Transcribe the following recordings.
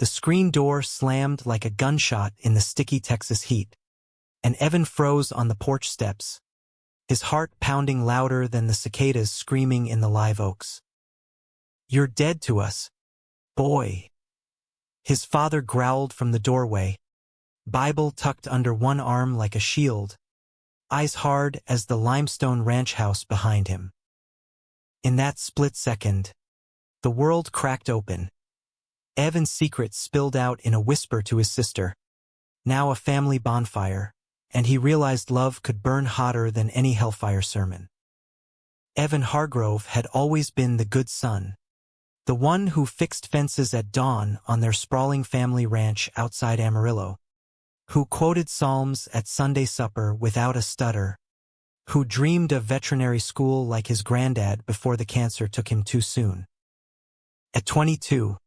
The screen door slammed like a gunshot in the sticky Texas heat, and Evan froze on the porch steps, his heart pounding louder than the cicadas screaming in the live oaks. "You're dead to us, boy," his father growled from the doorway, Bible tucked under one arm like a shield, eyes hard as the limestone ranch house behind him. In that split second, the world cracked open. Evan's secret spilled out in a whisper to his sister, now a family bonfire, and he realized love could burn hotter than any hellfire sermon. Evan Hargrove had always been the good son, the one who fixed fences at dawn on their sprawling family ranch outside Amarillo, who quoted Psalms at Sunday supper without a stutter, who dreamed of veterinary school like his granddad before the cancer took him too soon. At 22,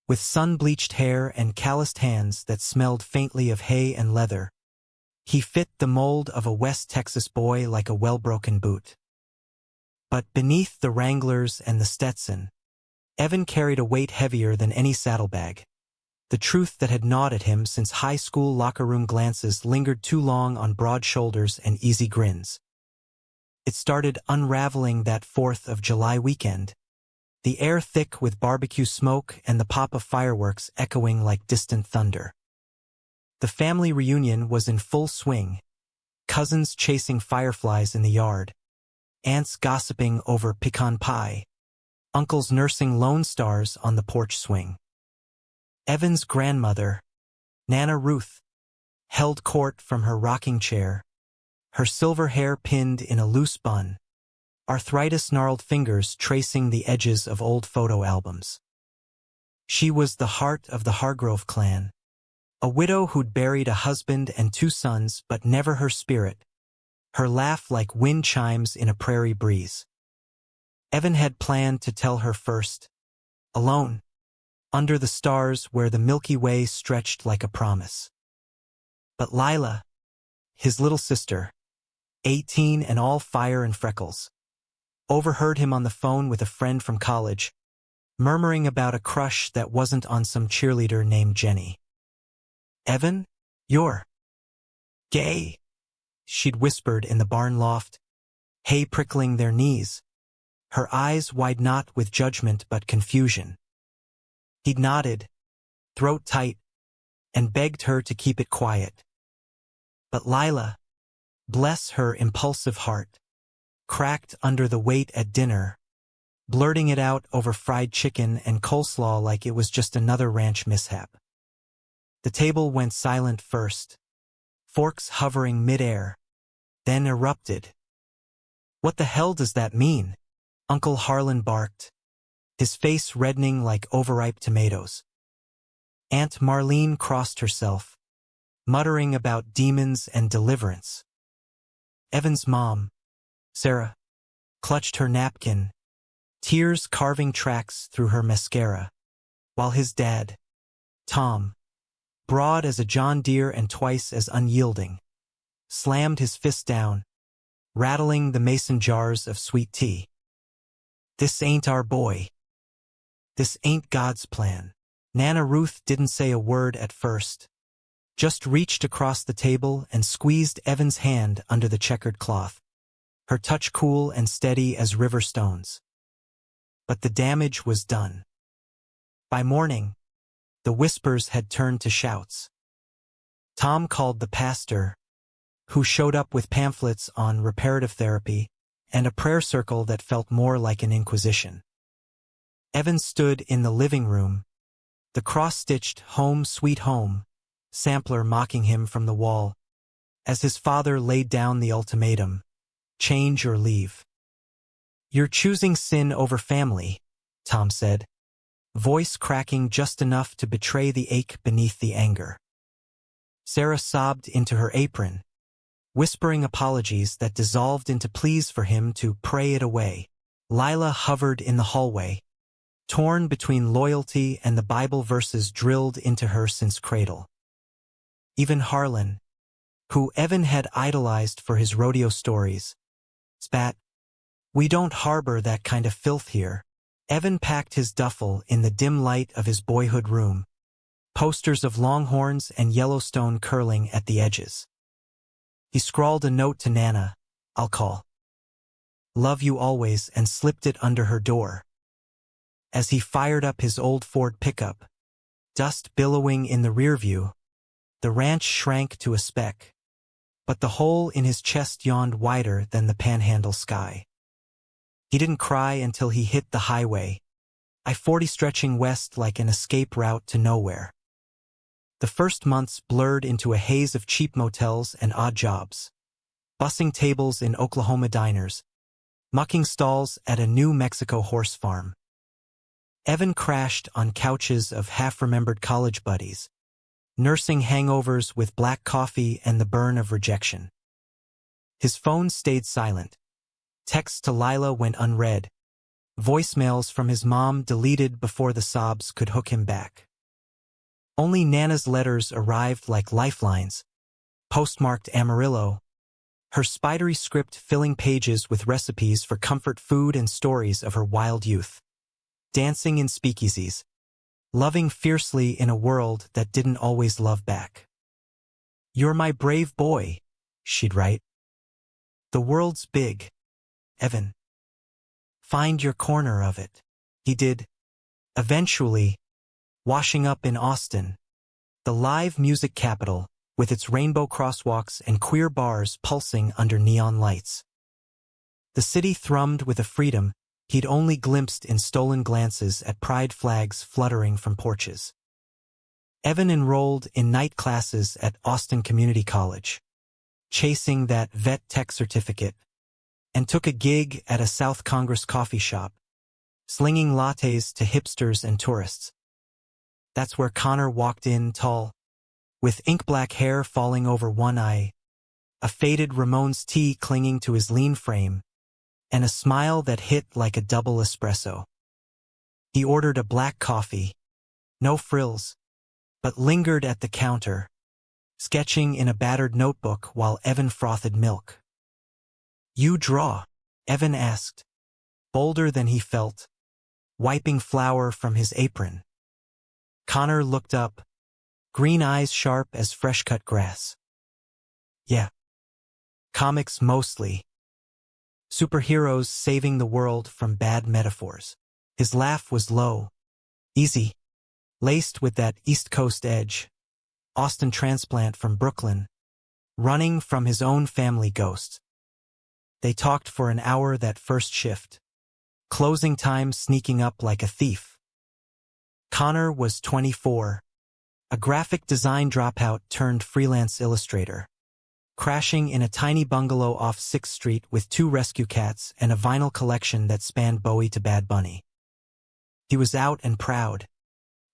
with sun-bleached hair and calloused hands that smelled faintly of hay and leather, he fit the mold of a West Texas boy like a well-broken boot. But beneath the Wranglers and the Stetson, Evan carried a weight heavier than any saddlebag, the truth that had gnawed at him since high school locker room glances lingered too long on broad shoulders and easy grins. It started unraveling that 4th of July weekend, the air thick with barbecue smoke and the pop of fireworks echoing like distant thunder. The family reunion was in full swing, cousins chasing fireflies in the yard, aunts gossiping over pecan pie, uncles nursing Lone Stars on the porch swing. Evan's grandmother, Nana Ruth, held court from her rocking chair, her silver hair pinned in a loose bun, arthritis-gnarled fingers tracing the edges of old photo albums. She was the heart of the Hargrove clan, a widow who'd buried a husband and 2 sons but never her spirit, her laugh like wind chimes in a prairie breeze. Evan had planned to tell her first, alone, under the stars where the Milky Way stretched like a promise. But Lila, his little sister, 18 and all fire and freckles, overheard him on the phone with a friend from college, murmuring about a crush that wasn't on some cheerleader named Jenny. "Evan, you're gay," she'd whispered in the barn loft, hay prickling their knees, her eyes wide not with judgment but confusion. He'd nodded, throat tight, and begged her to keep it quiet. But Lila, bless her impulsive heart, cracked under the weight at dinner, blurting it out over fried chicken and coleslaw like it was just another ranch mishap. The table went silent first, forks hovering midair, then erupted. "What the hell does that mean?" Uncle Harlan barked, his face reddening like overripe tomatoes. Aunt Marlene crossed herself, muttering about demons and deliverance. Evan's mom, Sarah, clutched her napkin, tears carving tracks through her mascara, while his dad, Tom, broad as a John Deere and twice as unyielding, slammed his fist down, rattling the mason jars of sweet tea. "This ain't our boy. This ain't God's plan." Nana Ruth didn't say a word at first, just reached across the table and squeezed Evan's hand under the checkered cloth, her touch cool and steady as river stones. But the damage was done. By morning, the whispers had turned to shouts. Tom called the pastor, who showed up with pamphlets on reparative therapy and a prayer circle that felt more like an inquisition. Evan stood in the living room, the cross-stitched "Home Sweet Home" sampler mocking him from the wall, as his father laid down the ultimatum, "Change or leave." "You're choosing sin over family," Tom said, voice cracking just enough to betray the ache beneath the anger. Sarah sobbed into her apron, whispering apologies that dissolved into pleas for him to pray it away. Lila hovered in the hallway, torn between loyalty and the Bible verses drilled into her since cradle. Even Harlan, who Evan had idolized for his rodeo stories, spat, "We don't harbor that kind of filth here." Evan packed his duffel in the dim light of his boyhood room, posters of Longhorns and Yellowstone curling at the edges. He scrawled a note to Nana, "I'll call. Love you always," and slipped it under her door. As he fired up his old Ford pickup, dust billowing in the rearview, the ranch shrank to a speck, but the hole in his chest yawned wider than the Panhandle sky. He didn't cry until he hit the highway, I-40 stretching west like an escape route to nowhere. The first months blurred into a haze of cheap motels and odd jobs, bussing tables in Oklahoma diners, mucking stalls at a New Mexico horse farm. Evan crashed on couches of half-remembered college buddies, nursing hangovers with black coffee and the burn of rejection. His phone stayed silent. Texts to Lila went unread. Voicemails from his mom deleted before the sobs could hook him back. Only Nana's letters arrived like lifelines, postmarked Amarillo, her spidery script filling pages with recipes for comfort food and stories of her wild youth. Dancing in speakeasies, loving fiercely in a world that didn't always love back. "You're my brave boy," she'd write. "The world's big, Evan. Find your corner of it." He did. Eventually, washing up in Austin, the live music capital, with its rainbow crosswalks and queer bars pulsing under neon lights. The city thrummed with a freedom he'd only glimpsed in stolen glances at pride flags fluttering from porches. Evan enrolled in night classes at Austin Community College, chasing that vet tech certificate, and took a gig at a South Congress coffee shop, slinging lattes to hipsters and tourists. That's where Connor walked in tall, with ink-black hair falling over one eye, a faded Ramones tee clinging to his lean frame, and a smile that hit like a double espresso. He ordered a black coffee, no frills, but lingered at the counter, sketching in a battered notebook while Evan frothed milk. "You draw?" Evan asked, bolder than he felt, wiping flour from his apron. Connor looked up, green eyes sharp as fresh-cut grass. "Yeah. Comics mostly. Superheroes saving the world from bad metaphors." His laugh was low, easy, laced with that East Coast edge, Austin transplant from Brooklyn, running from his own family ghosts. They talked for an hour that first shift, closing time sneaking up like a thief. Connor was 24, a graphic design dropout turned freelance illustrator, crashing in a tiny bungalow off 6th Street with 2 rescue cats and a vinyl collection that spanned Bowie to Bad Bunny. He was out and proud,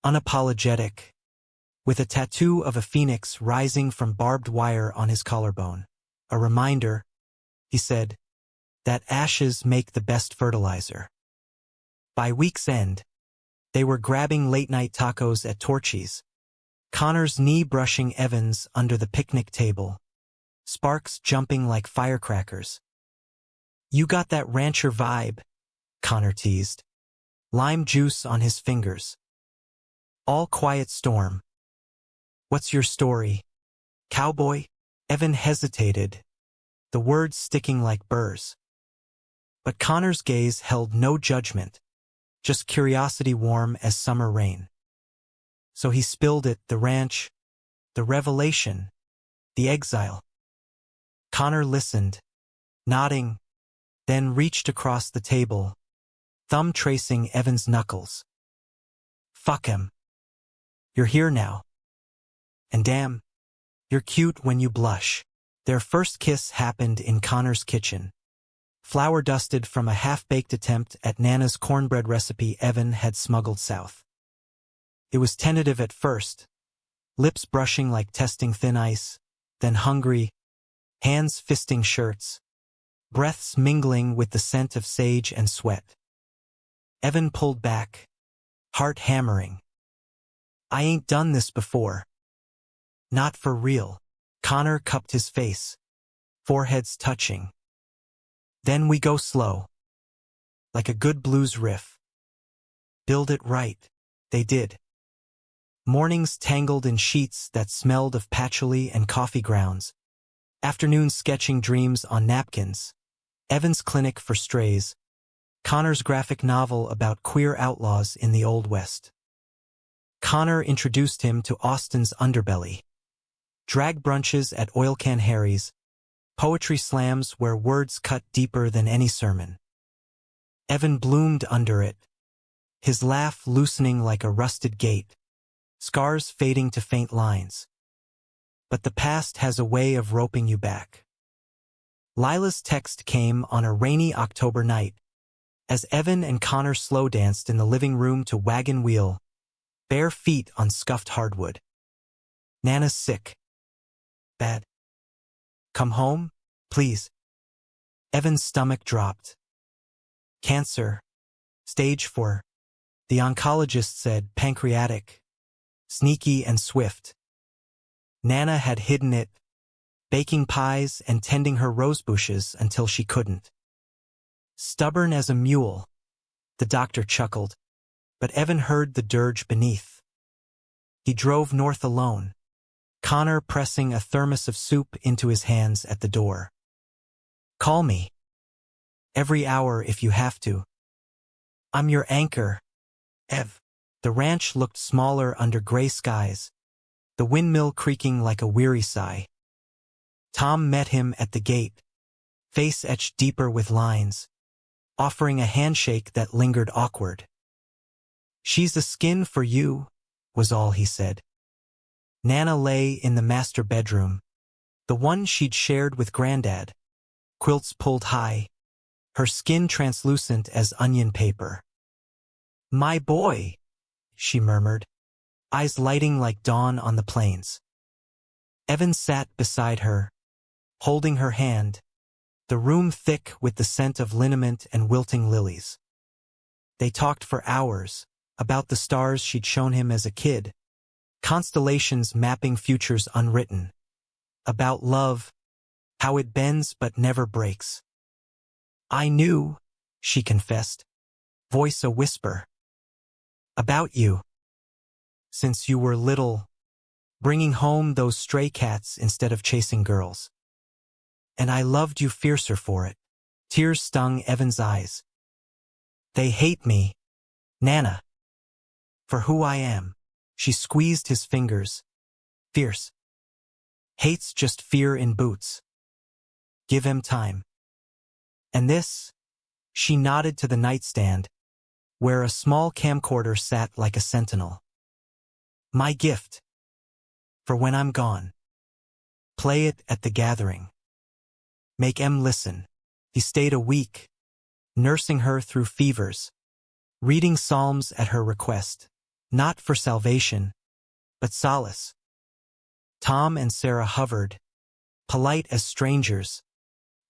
unapologetic, with a tattoo of a phoenix rising from barbed wire on his collarbone. A reminder, he said, that ashes make the best fertilizer. By week's end, they were grabbing late-night tacos at Torchy's, Connor's knee brushing Evan's under the picnic table, sparks jumping like firecrackers. "You got that rancher vibe," Connor teased, lime juice on his fingers. "All quiet storm." "What's your story, cowboy?" Evan hesitated, the words sticking like burrs. But Connor's gaze held no judgment, just curiosity warm as summer rain. So he spilled it, the ranch, the revelation, the exile. Connor listened, nodding, then reached across the table, thumb tracing Evan's knuckles. "Fuck him. You're here now. And damn, you're cute when you blush." Their first kiss happened in Connor's kitchen, flour dusted from a half-baked attempt at Nana's cornbread recipe Evan had smuggled south. It was tentative at first, lips brushing like testing thin ice, then hungry, hands fisting shirts, breaths mingling with the scent of sage and sweat. Evan pulled back, heart hammering. "I ain't done this before." "Not for real." Connor cupped his face, foreheads touching. "Then we go slow, like a good blues riff. Build it right." They did. Mornings tangled in sheets that smelled of patchouli and coffee grounds. Afternoons sketching dreams on napkins. Evan's clinic for strays. Connor's graphic novel about queer outlaws in the Old West. Connor introduced him to Austin's underbelly. Drag brunches at Oil Can Harry's. Poetry slams where words cut deeper than any sermon. Evan bloomed under it, his laugh loosening like a rusted gate, scars fading to faint lines. But the past has a way of roping you back. Lila's text came on a rainy October night, as Evan and Connor slow danced in the living room to Wagon Wheel, bare feet on scuffed hardwood. Nana's sick. Bad. Come home, please. Evan's stomach dropped. Cancer. Stage 4. The oncologist said pancreatic. Sneaky and swift. Nana had hidden it, baking pies and tending her rose bushes until she couldn't. Stubborn as a mule, the doctor chuckled, but Evan heard the dirge beneath. He drove north alone, Connor pressing a thermos of soup into his hands at the door. Call me. Every hour if you have to. I'm your anchor, Ev. The ranch looked smaller under gray skies, the windmill creaking like a weary sigh. Tom met him at the gate, face etched deeper with lines, offering a handshake that lingered awkward. She's a skin for you, was all he said. Nana lay in the master bedroom, the one she'd shared with Granddad, quilts pulled high, her skin translucent as onion paper. My boy, she murmured, eyes lighting like dawn on the plains. Evan sat beside her, holding her hand, the room thick with the scent of liniment and wilting lilies. They talked for hours, about the stars she'd shown him as a kid, constellations mapping futures unwritten, about love, how it bends but never breaks. I knew, she confessed, voice a whisper. About you. Since you were little, bringing home those stray cats instead of chasing girls. And I loved you fiercer for it. Tears stung Evan's eyes. They hate me, Nana. For who I am. She squeezed his fingers. Fierce. Hate's just fear in boots. Give him time. And this? She nodded to the nightstand, where a small camcorder sat like a sentinel. My gift. For when I'm gone. Play it at the gathering. Make em listen. He stayed a week, nursing her through fevers, reading psalms at her request, not for salvation, but solace. Tom and Sarah hovered, polite as strangers,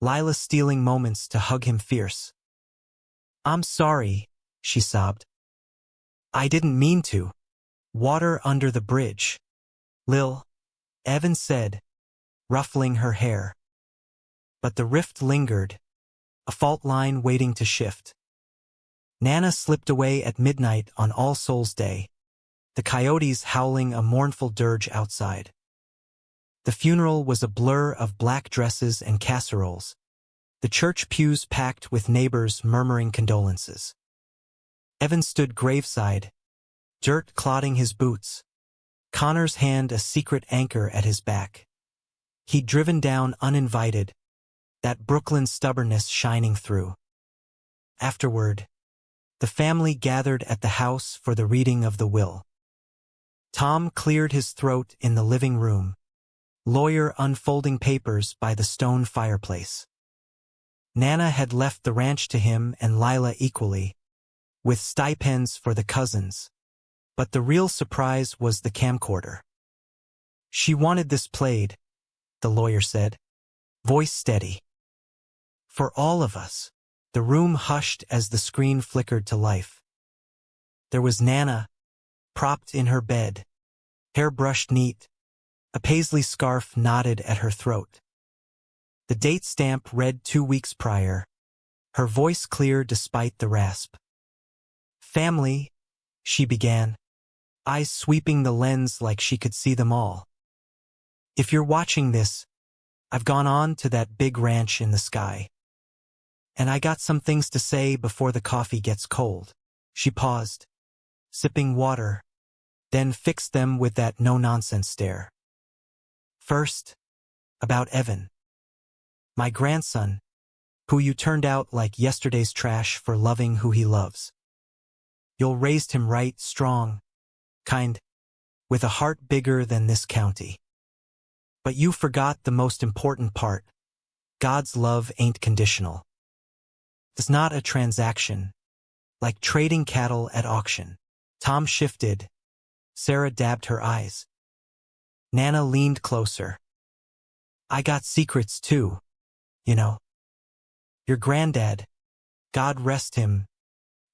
Lila stealing moments to hug him fierce. I'm sorry, she sobbed. I didn't mean to. Water under the bridge. Lil, Evan said, ruffling her hair. But the rift lingered, a fault line waiting to shift. Nana slipped away at midnight on All Souls' Day, the coyotes howling a mournful dirge outside. The funeral was a blur of black dresses and casseroles, the church pews packed with neighbors murmuring condolences. Evan stood graveside, dirt clodding his boots, Connor's hand a secret anchor at his back. He'd driven down uninvited, that Brooklyn stubbornness shining through. Afterward, the family gathered at the house for the reading of the will. Tom cleared his throat in the living room, lawyer unfolding papers by the stone fireplace. Nana had left the ranch to him and Lila equally, with stipends for the cousins. But the real surprise was the camcorder. She wanted this played, the lawyer said, voice steady. For all of us. The room hushed as the screen flickered to life. There was Nana, propped in her bed, hair brushed neat, a paisley scarf knotted at her throat. The date stamp read 2 weeks prior, her voice clear despite the rasp. Family, she began, eyes sweeping the lens like she could see them all. If you're watching this, I've gone on to that big ranch in the sky. And I got some things to say before the coffee gets cold. She paused, sipping water, then fixed them with that no-nonsense stare. First, about Evan. My grandson, who you turned out like yesterday's trash for loving who he loves. You'll raised him right, strong, kind, with a heart bigger than this county. But you forgot the most important part. God's love ain't conditional. It's not a transaction, like trading cattle at auction. Tom shifted. Sarah dabbed her eyes. Nana leaned closer. I got secrets too, you know. Your granddad, God rest him,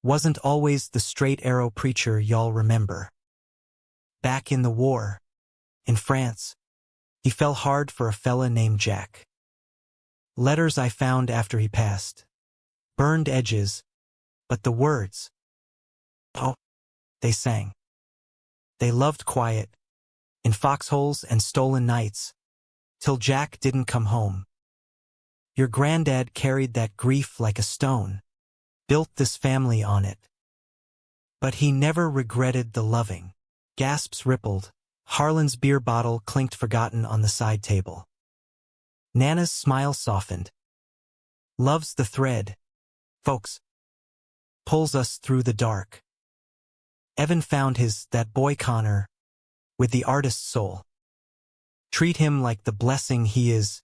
wasn't always the straight arrow preacher y'all remember. Back in the war, in France, he fell hard for a fella named Jack. Letters I found after he passed. Burned edges, but the words. Oh, they sang. They loved quiet, in foxholes and stolen nights, till Jack didn't come home. Your granddad carried that grief like a stone, built this family on it. But he never regretted the loving. Gasps rippled. Harlan's beer bottle clinked forgotten on the side table. Nana's smile softened. Love's the thread, folks. Pulls us through the dark. Evan found that boy Connor, with the artist's soul. Treat him like the blessing he is,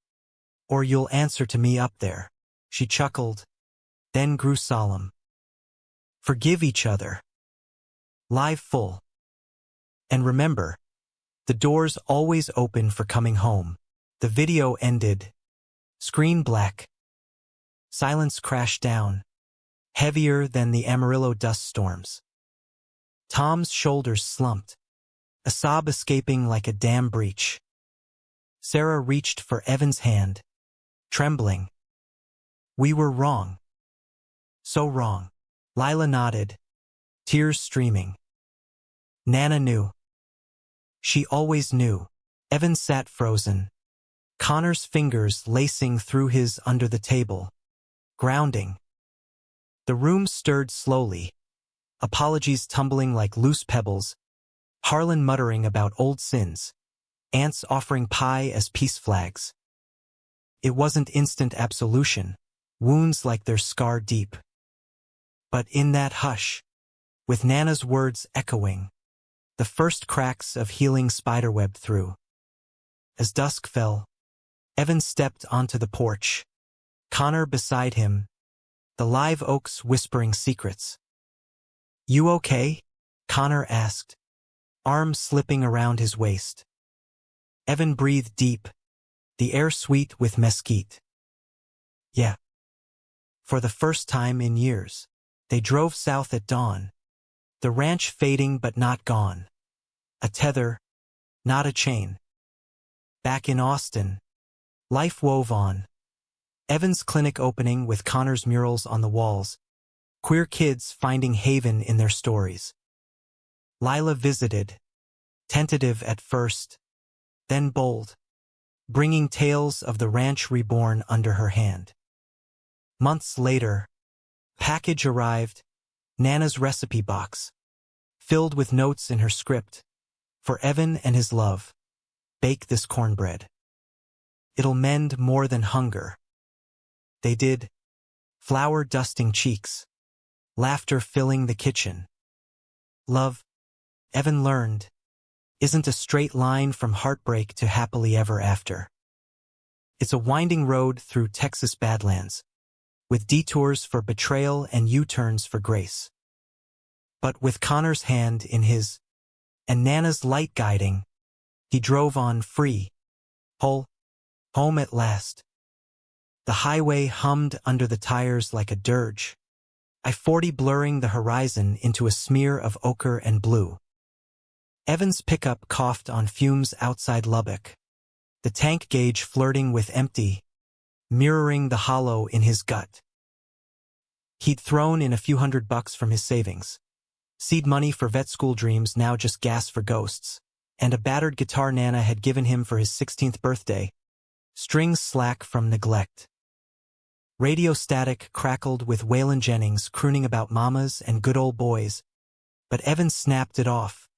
or you'll answer to me up there. She chuckled, then grew solemn. Forgive each other. Live full. And remember, the door's always open for coming home. The video ended. Screen black. Silence crashed down, heavier than the Amarillo dust storms. Tom's shoulders slumped, a sob escaping like a dam breach. Sarah reached for Evan's hand, trembling. We were wrong. So wrong. Lila nodded, tears streaming. Nana knew. She always knew. Evan sat frozen, Connor's fingers lacing through his under the table, grounding. The room stirred slowly, apologies tumbling like loose pebbles, Harlan muttering about old sins, aunts offering pie as peace flags. It wasn't instant absolution, wounds like their scar deep. But in that hush, with Nana's words echoing, the first cracks of healing spiderweb through. As dusk fell, Evan stepped onto the porch, Connor beside him, the live oaks whispering secrets. You okay? Connor asked, arm slipping around his waist. Evan breathed deep, the air sweet with mesquite. Yeah. For the first time in years, they drove south at dawn, the ranch fading but not gone. A tether, not a chain. Back in Austin, life wove on. Evan's clinic opening with Connor's murals on the walls, queer kids finding haven in their stories. Lila visited, tentative at first, then bold, bringing tales of the ranch reborn under her hand. Months later, package arrived, Nana's recipe box, filled with notes in her script. For Evan and his love, bake this cornbread. It'll mend more than hunger. They did, flour dusting cheeks, laughter filling the kitchen. Love, Evan learned, isn't a straight line from heartbreak to happily ever after. It's a winding road through Texas Badlands, with detours for betrayal and U-turns for grace. But with Connor's hand in his, and Nana's light guiding, he drove on free, whole, home at last. The highway hummed under the tires like a dirge, I-40 blurring the horizon into a smear of ochre and blue. Evan's pickup coughed on fumes outside Lubbock, the tank gauge flirting with empty, mirroring the hollow in his gut. He'd thrown in a few $100 from his savings, seed money for vet school dreams now just gas for ghosts, and a battered guitar Nana had given him for his 16th birthday, strings slack from neglect. Radio static crackled with Waylon Jennings crooning about mamas and good old boys, but Evan snapped it off,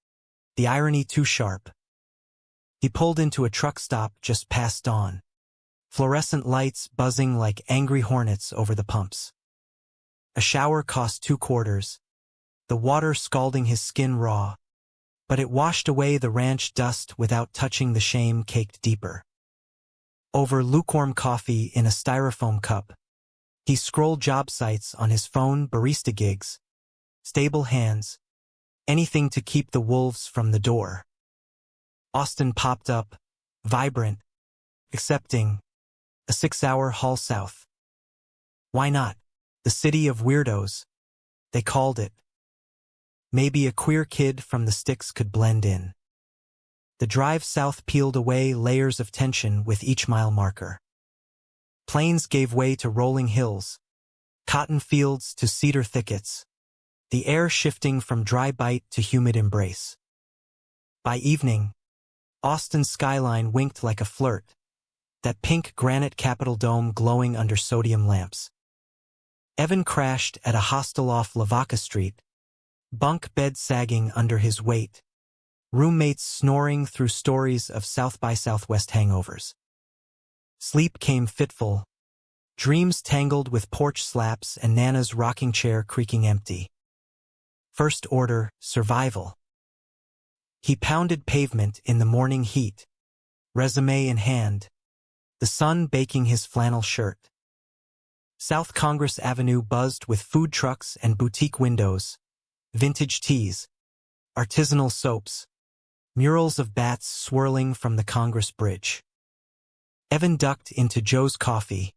the irony too sharp. He pulled into a truck stop just past dawn, fluorescent lights buzzing like angry hornets over the pumps. A shower cost $2, the water scalding his skin raw, but it washed away the ranch dust without touching the shame caked deeper. Over lukewarm coffee in a styrofoam cup, he scrolled job sites on his phone, barista gigs, stable hands, anything to keep the wolves from the door. Austin popped up, vibrant, accepting, a 6-hour haul south. Why not? The city of weirdos, they called it. Maybe a queer kid from the sticks could blend in. The drive south peeled away layers of tension with each mile marker. Plains gave way to rolling hills, cotton fields to cedar thickets, the air shifting from dry bite to humid embrace. By evening, Austin's skyline winked like a flirt, that pink granite Capitol dome glowing under sodium lamps. Evan crashed at a hostel off Lavaca Street, bunk bed sagging under his weight, roommates snoring through stories of South by Southwest hangovers. Sleep came fitful, dreams tangled with porch slaps and Nana's rocking chair creaking empty. First order, survival. He pounded pavement in the morning heat, resume in hand, the sun baking his flannel shirt. South Congress Avenue buzzed with food trucks and boutique windows, vintage teas, artisanal soaps, murals of bats swirling from the Congress Bridge. Evan ducked into Joe's Coffee,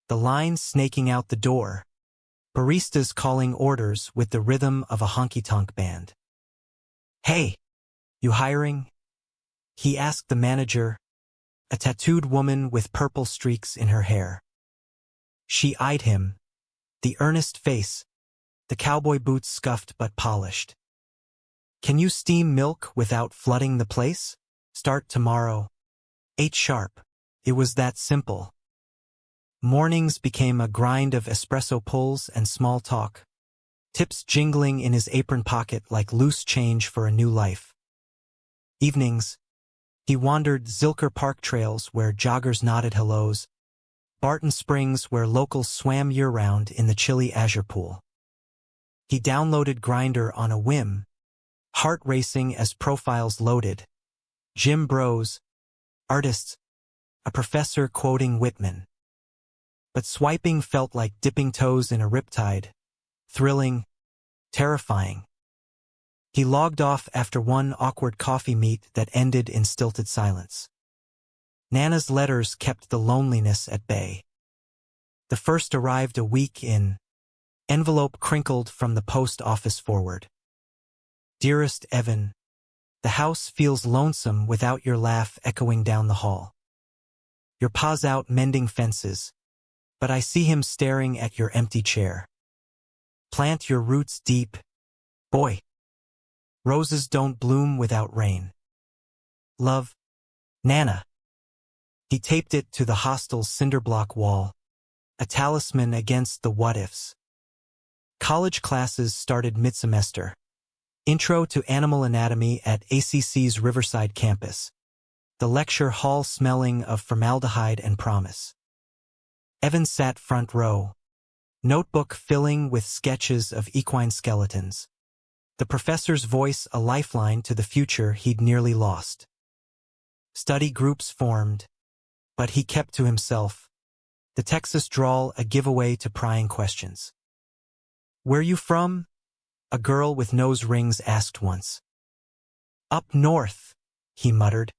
the line snaking out the door, baristas calling orders with the rhythm of a honky-tonk band. "Hey, you hiring?" he asked the manager, a tattooed woman with purple streaks in her hair. She eyed him, the earnest face, the cowboy boots scuffed but polished. "Can you steam milk without flooding the place? Start tomorrow. 8 sharp. It was that simple. Mornings became a grind of espresso pulls and small talk, tips jingling in his apron pocket like loose change for a new life. Evenings, he wandered Zilker Park trails where joggers nodded hellos, Barton Springs where locals swam year-round in the chilly Azure Pool. He downloaded Grindr on a whim, heart racing as profiles loaded. Gym bros, artists, a professor quoting Whitman. But swiping felt like dipping toes in a riptide, thrilling, terrifying. He logged off after one awkward coffee meet that ended in stilted silence. Nana's letters kept the loneliness at bay. The first arrived a week in, envelope crinkled from the post office forward. "Dearest Evan, the house feels lonesome without your laugh echoing down the hall. Your pa's out mending fences, but I see him staring at your empty chair. Plant your roots deep, boy. Roses don't bloom without rain. Love, Nana." He taped it to the hostel's cinderblock wall, a talisman against the what-ifs. College classes started mid-semester. Intro to Animal Anatomy at ACC's Riverside campus, the lecture hall smelling of formaldehyde and promise. Evan sat front row, notebook filling with sketches of equine skeletons. The professor's voice a lifeline to the future he'd nearly lost. Study groups formed, but he kept to himself, the Texas drawl a giveaway to prying questions. "Where you from?" a girl with nose rings asked once. "Up north," he muttered,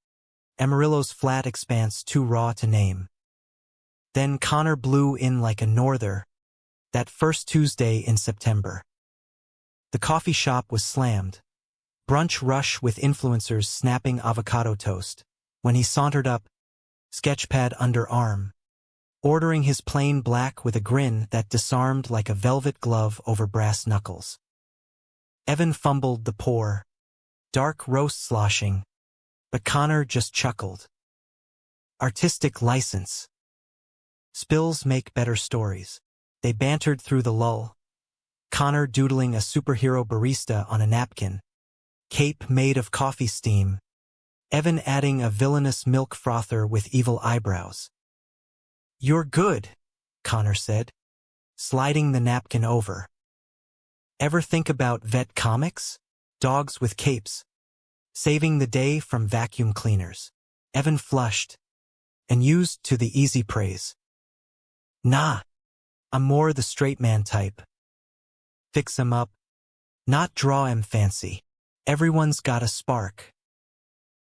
Amarillo's flat expanse too raw to name. Then Connor blew in like a norther, that first Tuesday in September. The coffee shop was slammed, brunch rush with influencers snapping avocado toast, when he sauntered up, sketchpad under arm, ordering his plain black with a grin that disarmed like a velvet glove over brass knuckles. Evan fumbled the pour, dark roast sloshing, but Connor just chuckled. Artistic license. Spills make better stories. They bantered through the lull, Connor doodling a superhero barista on a napkin, cape made of coffee steam, Evan adding a villainous milk frother with evil eyebrows. "You're good," Connor said, sliding the napkin over. "Ever think about vet comics? Dogs with capes, saving the day from vacuum cleaners." Evan flushed, and used to the easy praise. "Nah, I'm more the straight man type. Fix 'em up, not draw 'em fancy. Everyone's got a spark.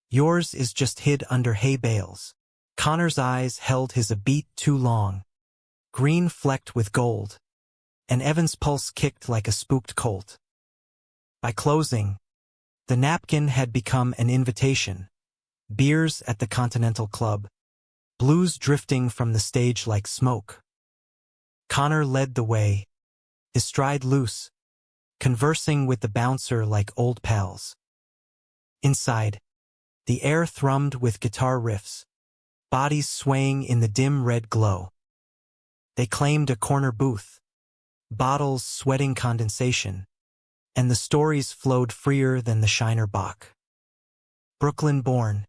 Yours is just hid under hay bales." Connor's eyes held his a beat too long, green flecked with gold, and Evan's pulse kicked like a spooked colt. By closing, the napkin had become an invitation. Beers at the Continental Club, blues drifting from the stage like smoke. Connor led the way, his stride loose, conversing with the bouncer like old pals. Inside, the air thrummed with guitar riffs, bodies swaying in the dim red glow. They claimed a corner booth, bottles sweating condensation, and the stories flowed freer than the Shiner Bock. "Brooklyn-born,"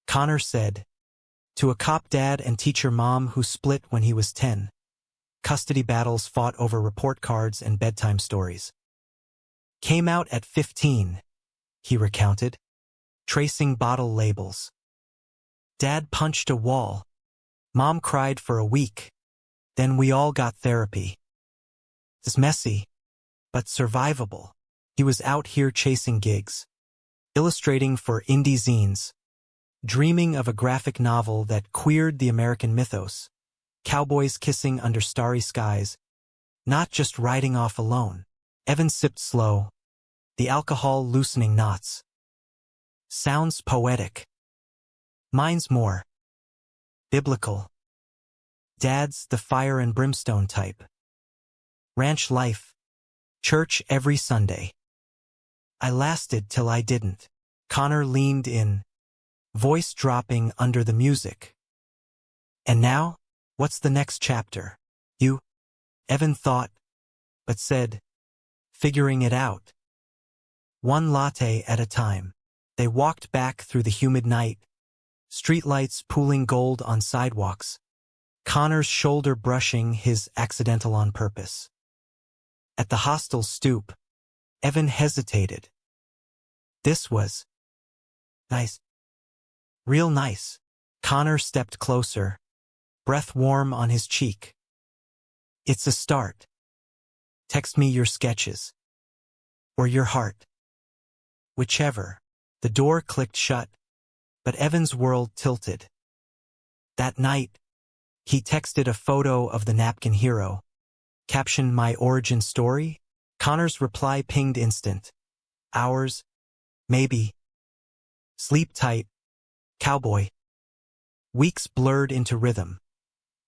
Connor said, to a cop dad and teacher mom who split when he was 10. Custody battles fought over report cards and bedtime stories. "Came out at 15, he recounted, tracing bottle labels. "Dad punched a wall. Mom cried for a week. Then we all got therapy. It's messy, but survivable." He was out here chasing gigs, illustrating for indie zines, dreaming of a graphic novel that queered the American mythos, cowboys kissing under starry skies, not just riding off alone. Evan sipped slow, the alcohol loosening knots. "Sounds poetic. Mine's more biblical. Dad's the fire and brimstone type. Ranch life, church every Sunday. I lasted till I didn't." Connor leaned in, voice dropping under the music. "And now, what's the next chapter?" "You?" Evan thought, but said, "Figuring it out. One latte at a time." They walked back through the humid night, streetlights pooling gold on sidewalks, Connor's shoulder brushing his accidental on purpose. At the hostel's stoop, Evan hesitated. This was nice. Real nice. Connor stepped closer, breath warm on his cheek. "It's a start. Text me your sketches. Or your heart. Whichever." The door clicked shut, but Evan's world tilted. That night, he texted a photo of the napkin hero, captioned "My origin story." Connor's reply pinged instant. "Hours? Maybe. Sleep tight. Cowboy." Weeks blurred into rhythm,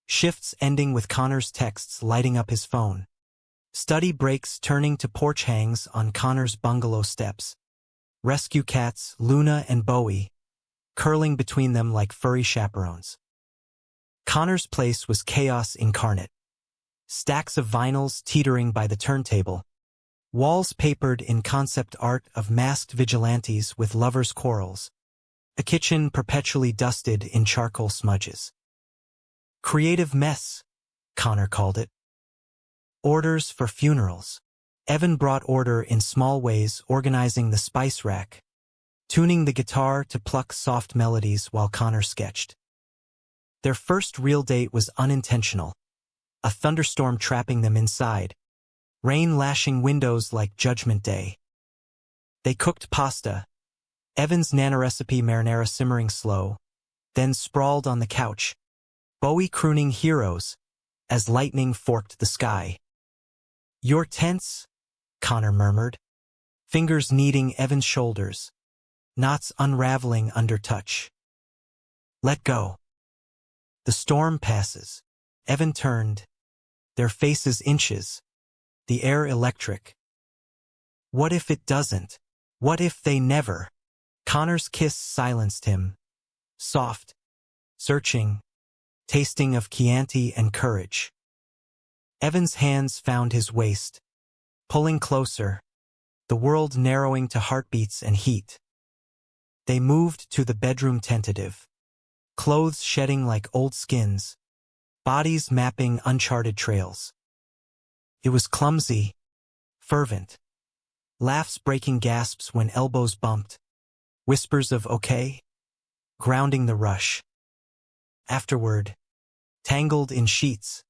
shifts ending with Connor's texts lighting up his phone. Study breaks turning to porch hangs on Connor's bungalow steps. Rescue cats, Luna and Bowie, curling between them like furry chaperones. Connor's place was chaos incarnate. Stacks of vinyls teetering by the turntable, walls papered in concept art of masked vigilantes with lovers' quarrels, a kitchen perpetually dusted in charcoal smudges. "Creative mess," Connor called it. Orders for funerals. Evan brought order in small ways, organizing the spice rack, tuning the guitar to pluck soft melodies while Connor sketched. Their first real date was unintentional, a thunderstorm trapping them inside, rain lashing windows like Judgment Day. They cooked pasta, Evan's Nana recipe marinara simmering slow, then sprawled on the couch, Bowie crooning Heroes as lightning forked the sky. "You're tense," Connor murmured, fingers kneading Evan's shoulders, knots unraveling under touch. "Let go." The storm passes. Evan turned, their faces inches, the air electric. What if it doesn't? What if they never? Connor's kiss silenced him. Soft, searching, tasting of Chianti and courage. Evan's hands found his waist, pulling closer, the world narrowing to heartbeats and heat. They moved to the bedroom tentative, clothes shedding like old skins, bodies mapping uncharted trails. It was clumsy, fervent, laughs breaking gasps when elbows bumped, whispers of okay, grounding the rush. Afterward, tangled in sheets,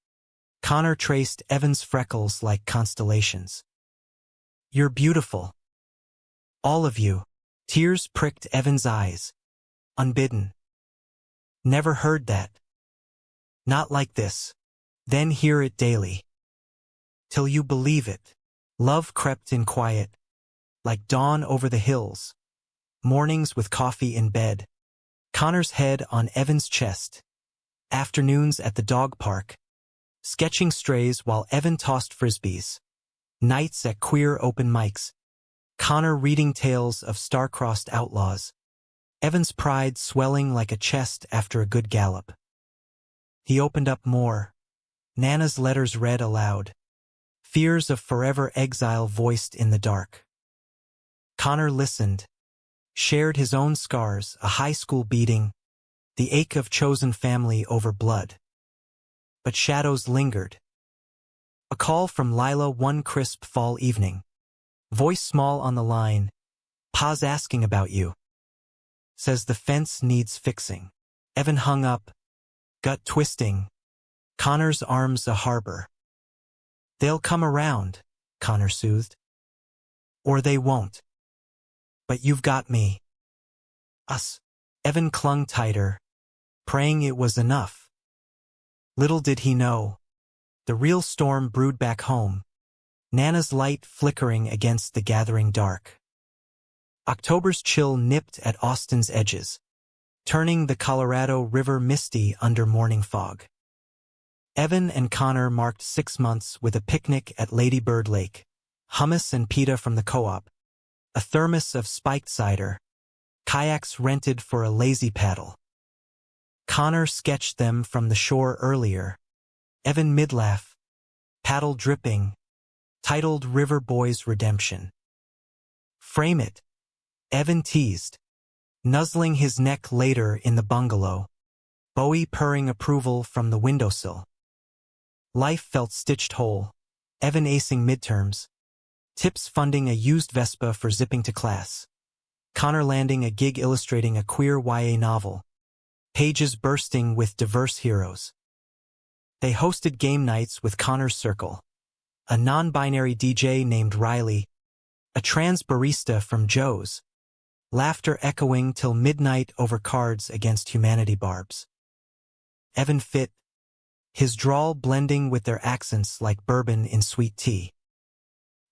Connor traced Evan's freckles like constellations. You're beautiful. All of you. Tears pricked Evan's eyes. Unbidden. Never heard that. Not like this. Then hear it daily. Till you believe it. Love crept in quiet, like dawn over the hills. Mornings with coffee in bed. Connor's head on Evan's chest. Afternoons at the dog park. Sketching strays while Evan tossed frisbees. Nights at queer open mics. Connor reading tales of star-crossed outlaws. Evan's pride swelling like a chest after a good gallop. He opened up more. Nana's letters read aloud. Fears of forever exile voiced in the dark. Connor listened. Shared his own scars, a high school beating, the ache of chosen family over blood. But shadows lingered. A call from Lila one crisp fall evening. Voice small on the line. Pa's asking about you. Says the fence needs fixing. Evan hung up, gut twisting. Connor's arms a harbor. They'll come around, Connor soothed. Or they won't. But you've got me. Us. Evan clung tighter, praying it was enough. Little did he know. The real storm brewed back home. Nana's light flickering against the gathering dark. October's chill nipped at Austin's edges, turning the Colorado River misty under morning fog. Evan and Connor marked 6 months with a picnic at Lady Bird Lake, hummus and pita from the co-op, a thermos of spiked cider, kayaks rented for a lazy paddle. Connor sketched them from the shore earlier. Evan mid-laugh, paddle dripping, titled River Boys Redemption. Frame it, Evan teased, nuzzling his neck later in the bungalow, Bowie purring approval from the windowsill. Life felt stitched whole, Evan acing midterms, Tips funding a used Vespa for zipping to class, Connor landing a gig illustrating a queer YA novel, pages bursting with diverse heroes. They hosted game nights with Connor's Circle, a non-binary DJ named Riley, a trans barista from Joe's, laughter echoing till midnight over Cards Against Humanity barbs. Evan fit, his drawl blending with their accents like bourbon in sweet tea.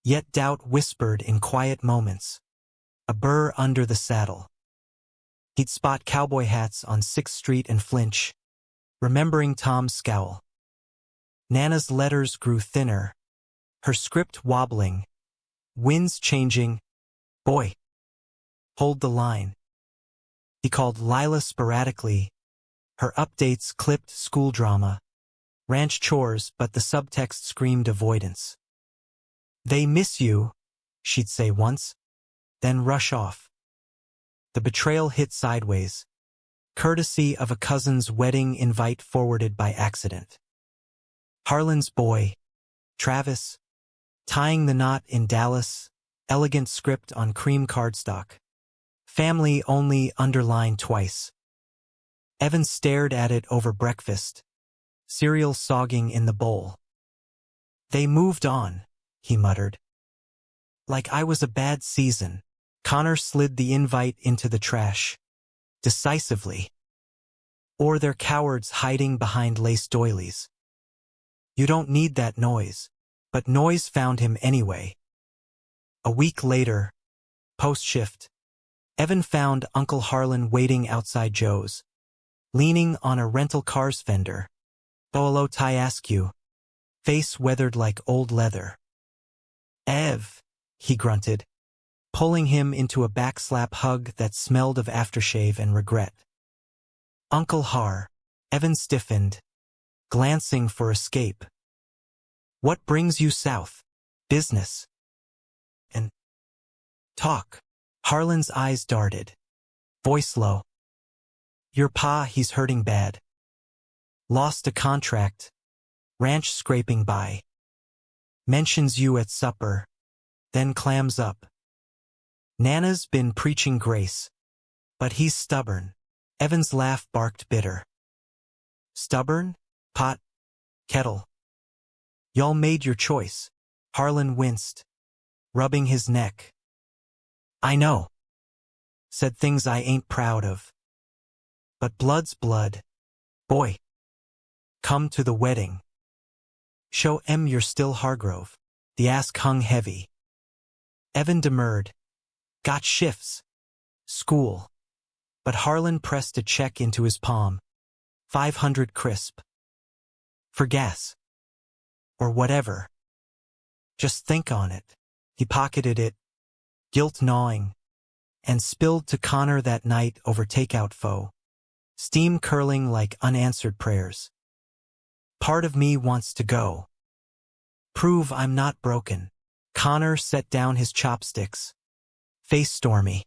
Yet doubt whispered in quiet moments, a burr under the saddle. He'd spot cowboy hats on 6th Street and flinch, remembering Tom's scowl. Nana's letters grew thinner, her script wobbling, winds changing. Boy, hold the line. He called Lila sporadically, her updates clipped school drama, ranch chores, but the subtext screamed avoidance. They miss you, she'd say once, then rush off. The betrayal hit sideways, courtesy of a cousin's wedding invite forwarded by accident. Harlan's boy, Travis, tying the knot in Dallas, elegant script on cream cardstock. Family only underlined twice. Evan stared at it over breakfast, cereal sogging in the bowl. They moved on, he muttered. Like I was a bad season. Connor slid the invite into the trash, decisively. Or they're cowards hiding behind lace doilies. You don't need that noise, but noise found him anyway. A week later, post-shift, Evan found Uncle Harlan waiting outside Joe's, leaning on a rental car's fender. Boalo tie askew, face weathered like old leather. Ev, he grunted, pulling him into a backslap hug that smelled of aftershave and regret. Uncle Har, Evan stiffened, glancing for escape. What brings you south? Business. And talk. Harlan's eyes darted, voice low. Your pa, he's hurting bad. Lost a contract. Ranch scraping by. Mentions you at supper, then clams up. Nana's been preaching grace, but he's stubborn. Evan's laugh barked bitter. Stubborn? Pot? Kettle? Y'all made your choice. Harlan winced, rubbing his neck. I know. Said things I ain't proud of. But blood's blood. Boy. Come to the wedding. Show you're still Hargrove. The ask hung heavy. Evan demurred. Got shifts. School. But Harlan pressed a check into his palm. 500 crisp. For gas. Or whatever. Just think on it. He pocketed it, guilt gnawing, and spilled to Connor that night over takeout pho. Steam curling like unanswered prayers. Part of me wants to go. Prove I'm not broken. Connor set down his chopsticks. Face stormy.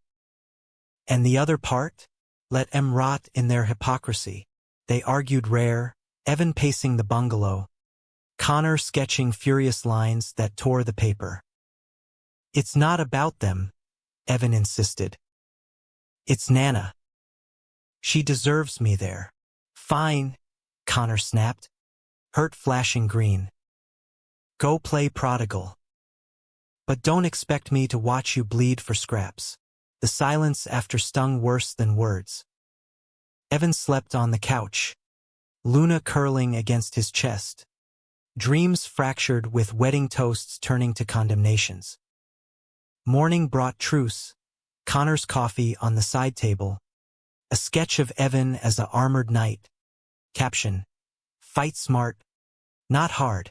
And the other part? Let 'em rot in their hypocrisy. They argued rare, Evan pacing the bungalow, Connor sketching furious lines that tore the paper. It's not about them, Evan insisted. It's Nana. She deserves me there. Fine, Connor snapped, hurt flashing green. Go play prodigal. But don't expect me to watch you bleed for scraps. The silence after stung worse than words. Evan slept on the couch, Luna curling against his chest. Dreams fractured with wedding toasts turning to condemnations. Morning brought truce, Connor's coffee on the side table, a sketch of Evan as a armored knight. Caption, fight smart, not hard.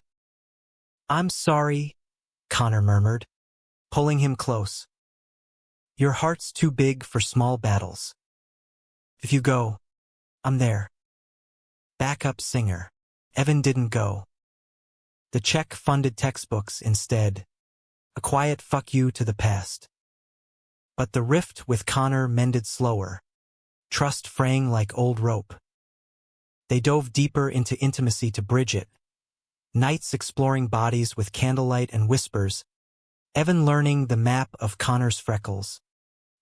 I'm sorry, Connor murmured, pulling him close. Your heart's too big for small battles. If you go, I'm there. Backup singer. Evan didn't go. The check funded textbooks instead. A quiet fuck you to the past. But the rift with Connor mended slower, trust fraying like old rope. They dove deeper into intimacy to bridge it. Nights exploring bodies with candlelight and whispers, Evan learning the map of Connor's freckles,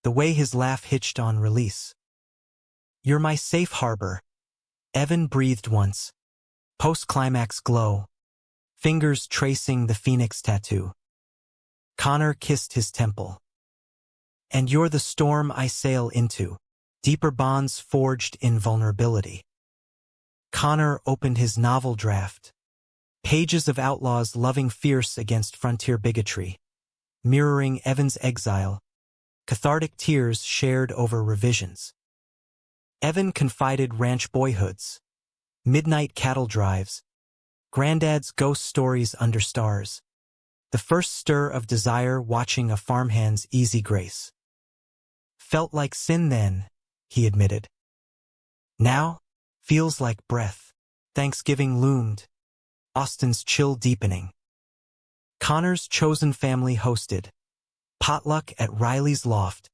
the way his laugh hitched on release. You're my safe harbor, Evan breathed once, post-climax glow, fingers tracing the phoenix tattoo. Connor kissed his temple. And you're the storm I sail into, deeper bonds forged in vulnerability. Connor opened his novel draft, pages of outlaws loving fierce against frontier bigotry, mirroring Evan's exile, cathartic tears shared over revisions. Evan confided ranch boyhoods, midnight cattle drives, granddad's ghost stories under stars, the first stir of desire watching a farmhand's easy grace. Felt like sin then, he admitted. Now, feels like breath. Thanksgiving loomed, Austin's chill deepening. Connor's chosen family hosted. Potluck at Riley's loft.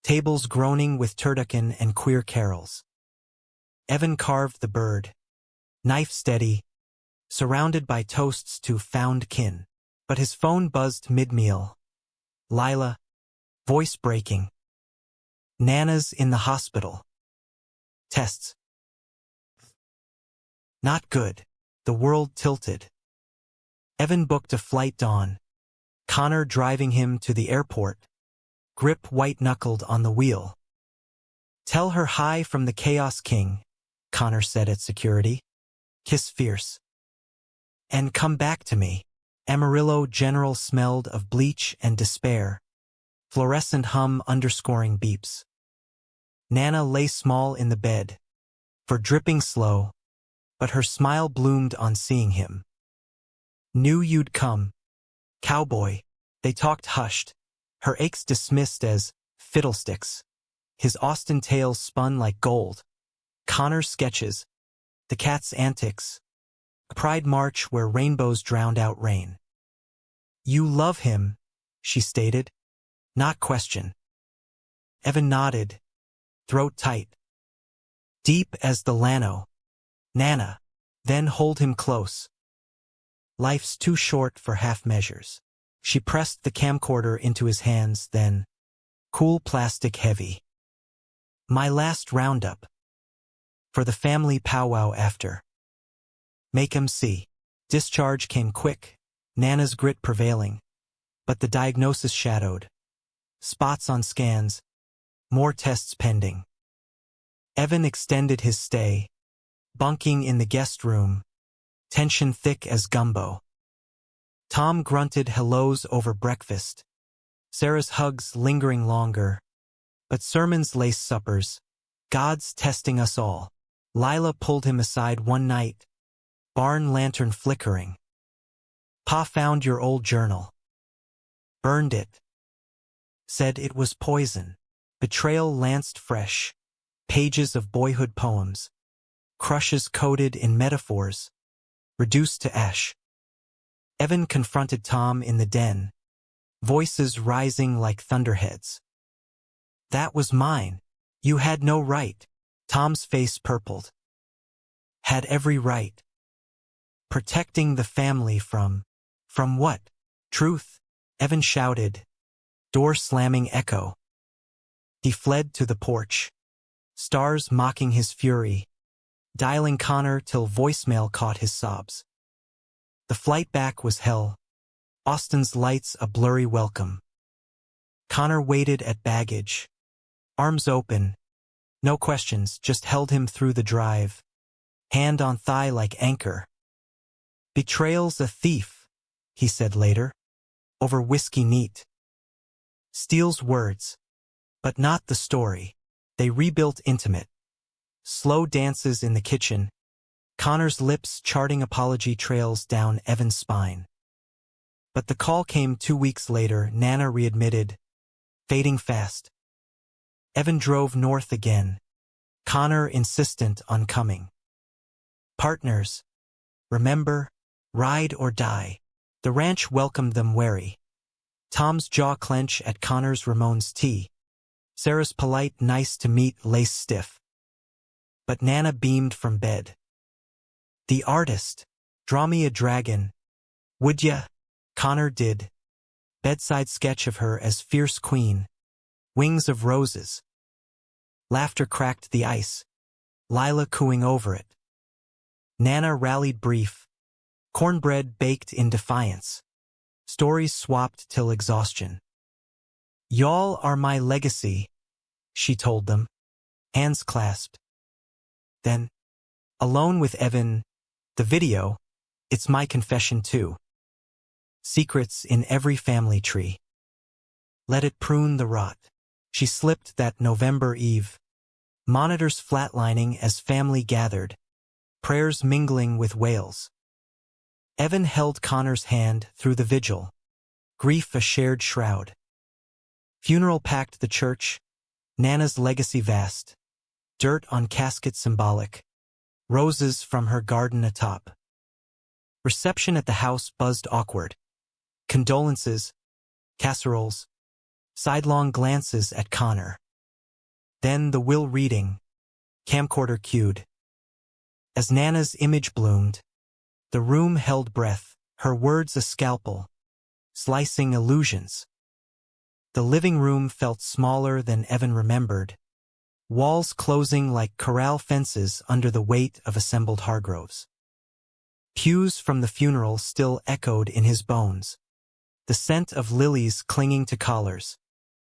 Tables groaning with turducken and queer carols. Evan carved the bird. Knife steady, surrounded by toasts to found kin. But his phone buzzed mid-meal. Lila, voice breaking. Nana's in the hospital. Tests. Not good. The world tilted. Evan booked a flight dawn. Connor driving him to the airport. Grip white-knuckled on the wheel. Tell her hi from the Chaos King, Connor said at security. Kiss fierce. And come back to me. Amarillo General smelled of bleach and despair. Fluorescent hum underscoring beeps. Nana lay small in the bed, for dripping slow, but her smile bloomed on seeing him. Knew you'd come. Cowboy, They talked hushed, her aches dismissed as fiddlesticks. His Austen tales spun like gold. Connor's sketches, the cat's antics, a pride march where rainbows drowned out rain. You love him, she stated, not question. Evan nodded, throat tight. Deep as the Llano. Nana, then hold him close. Life's too short for half measures. She pressed the camcorder into his hands, then, cool plastic heavy. My last roundup. For the family powwow after. Make 'em see. Discharge came quick, Nana's grit prevailing. But the diagnosis shadowed. Spots on scans, more tests pending. Evan extended his stay, bunking in the guest room, tension thick as gumbo. Tom grunted hellos over breakfast, Sarah's hugs lingering longer, but sermons lace suppers, God's testing us all. Lila pulled him aside one night, barn lantern flickering. Pa found your old journal. Burned it. Said it was poison. Betrayal lanced fresh, pages of boyhood poems, crushes coded in metaphors, reduced to ash. Evan confronted Tom in the den, voices rising like thunderheads. That was mine. You had no right. Tom's face purpled. Had every right. Protecting the family from what? Truth, Evan shouted, door slamming echo. He fled to the porch, stars mocking his fury, dialing Connor till voicemail caught his sobs. The flight back was hell, Austen's lights a blurry welcome. Connor waited at baggage, arms open, no questions, just held him through the drive, hand on thigh like anchor. Betrayal's a thief, he said later, over whiskey neat. Steals words, but not the story. They rebuilt intimate. Slow dances in the kitchen, Connor's lips charting apology trails down Evan's spine. But the call came 2 weeks later, Nana readmitted, fading fast. Evan drove north again, Connor insistent on coming. Partners, remember, ride or die. The ranch welcomed them wary. Tom's jaw clench at Connor's Ramon's tea. Sarah's polite nice to meet lace stiff. But Nana beamed from bed. The artist, draw me a dragon. Would ya? Connor did. Bedside sketch of her as fierce queen. Wings of roses. Laughter cracked the ice. Lila cooing over it. Nana rallied brief. Cornbread baked in defiance. Stories swapped till exhaustion. Y'all are my legacy, she told them, hands clasped. Then, alone with Evan, the video, it's my confession too. Secrets in every family tree. Let it prune the rot. She slipped that November eve. Monitors flatlining as family gathered, prayers mingling with wails. Evan held Connor's hand through the vigil, grief a shared shroud. Funeral packed the church, Nana's legacy vast, dirt on casket symbolic, roses from her garden atop. Reception at the house buzzed awkward. Condolences, casseroles, sidelong glances at Connor. Then the will reading, camcorder cued. As Nana's image bloomed, the room held breath, her words a scalpel, slicing illusions. The living room felt smaller than Evan remembered, walls closing like corral fences under the weight of assembled Hargroves. Pews from the funeral still echoed in his bones, the scent of lilies clinging to collars.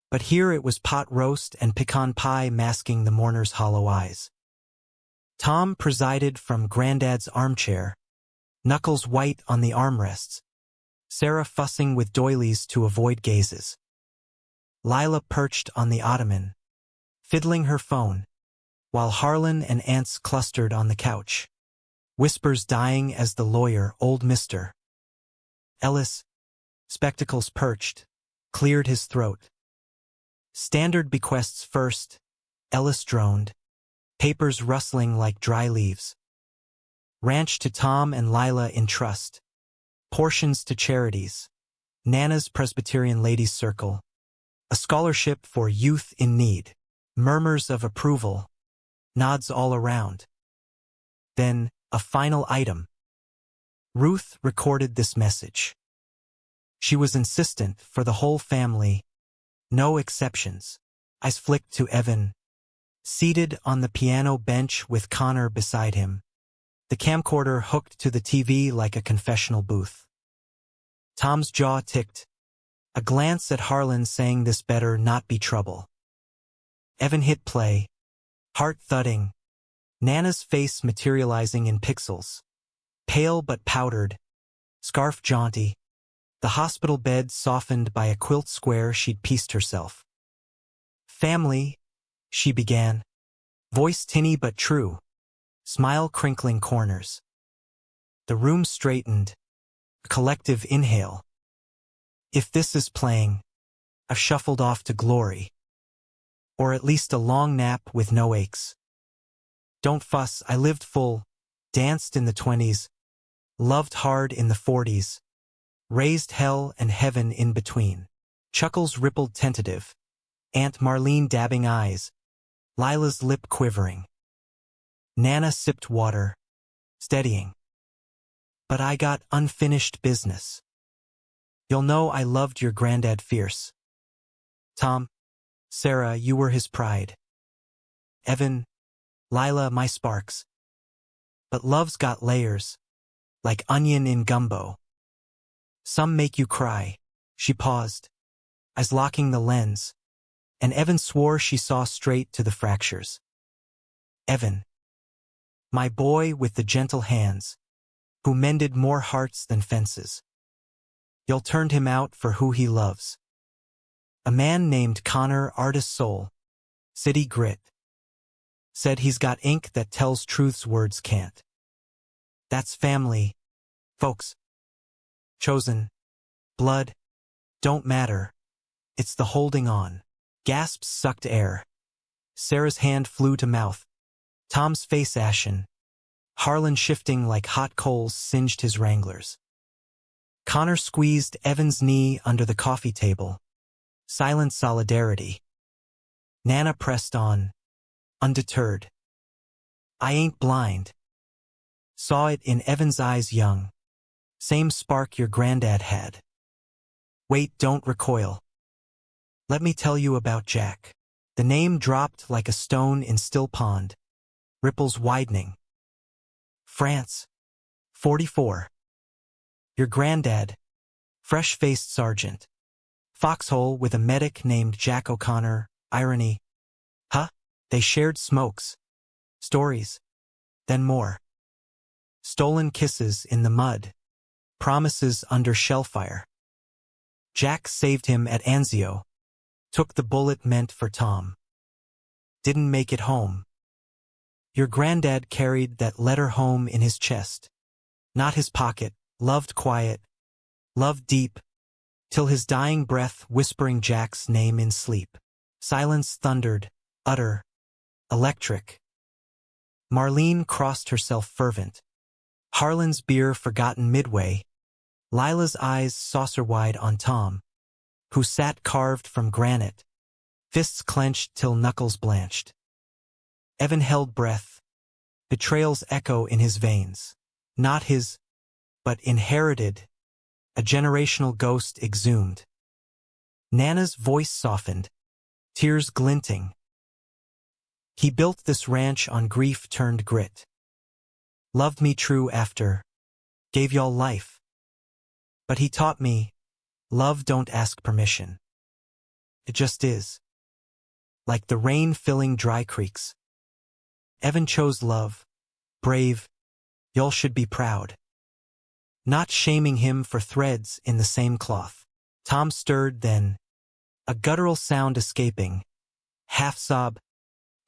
But here it was pot roast and pecan pie masking the mourner's hollow eyes. Tom presided from Granddad's armchair, knuckles white on the armrests, Sarah fussing with doilies to avoid gazes. Lila perched on the ottoman, fiddling her phone, while Harlan and aunts clustered on the couch, whispers dying as the lawyer, old Mr. Ellis, Spectacles perched, cleared his throat. Standard bequests first, Ellis droned, papers rustling like dry leaves. Ranch to Tom and Lila in trust. Portions to charities. Nana's Presbyterian Ladies' Circle. A scholarship for youth in need. Murmurs of approval. Nods all around. Then, a final item. Ruth recorded this message. She was insistent for the whole family. No exceptions. Eyes flicked to Evan, seated on the piano bench with Connor beside him. The camcorder hooked to the TV like a confessional booth. Tom's jaw ticked. A glance at Harlan saying this better not be trouble. Evan hit play, heart thudding, Nana's face materializing in pixels. Pale but powdered, scarf jaunty, the hospital bed softened by a quilt square she'd pieced herself. Family, she began, voice tinny but true, smile crinkling corners. The room straightened, a collective inhale. If this is playing, I've shuffled off to glory. Or at least a long nap with no aches. Don't fuss, I lived full, danced in the 20s, loved hard in the 40s, raised hell and heaven in between. Chuckles rippled tentative, Aunt Marlene dabbing eyes, Lila's lip quivering. Nana sipped water, steadying. But I got unfinished business. You'll know I loved your granddad fierce. Tom, Sarah, you were his pride. Evan, Lila, my sparks. But love's got layers, like onion in gumbo. Some make you cry. She paused, eyes locking the lens, and Evan swore she saw straight to the fractures. Evan, my boy with the gentle hands, who mended more hearts than fences. You'll turned him out for who he loves. A man named Connor, artist soul, city grit, said he's got ink that tells truth's words can't. That's family, folks. Chosen, blood, don't matter. It's the holding on. Gasps sucked air. Sarah's hand flew to mouth. Tom's face ashen. Harlan shifting like hot coals singed his wranglers. Connor squeezed Evan's knee under the coffee table. Silent solidarity. Nana pressed on, undeterred. I ain't blind. Saw it in Evan's eyes young. Same spark your granddad had. Wait, don't recoil. Let me tell you about Jack. The name dropped like a stone in still pond. Ripples widening. France. 44. Your granddad. Fresh-faced sergeant. Foxhole with a medic named Jack O'Connor. Irony. Huh? They shared smokes. Stories. Then more. Stolen kisses in the mud. Promises under shellfire. Jack saved him at Anzio. Took the bullet meant for Tom. Didn't make it home. Your granddad carried that letter home in his chest. Not his pocket, loved quiet, loved deep, till his dying breath whispering Jack's name in sleep. Silence thundered, utter, electric. Marlene crossed herself fervent. Harlan's beer forgotten midway. Lila's eyes saucer-wide on Tom, who sat carved from granite, fists clenched till knuckles blanched. Evan held breath, betrayal's echo in his veins. Not his, but inherited, a generational ghost exhumed. Nana's voice softened, tears glinting. He built this ranch on grief turned grit. Loved me true after, gave y'all life. But he taught me, love don't ask permission. It just is. Like the rain filling dry creeks. Evan chose love, brave, y'all should be proud. Not shaming him for threads in the same cloth. Tom stirred then, a guttural sound escaping, half sob,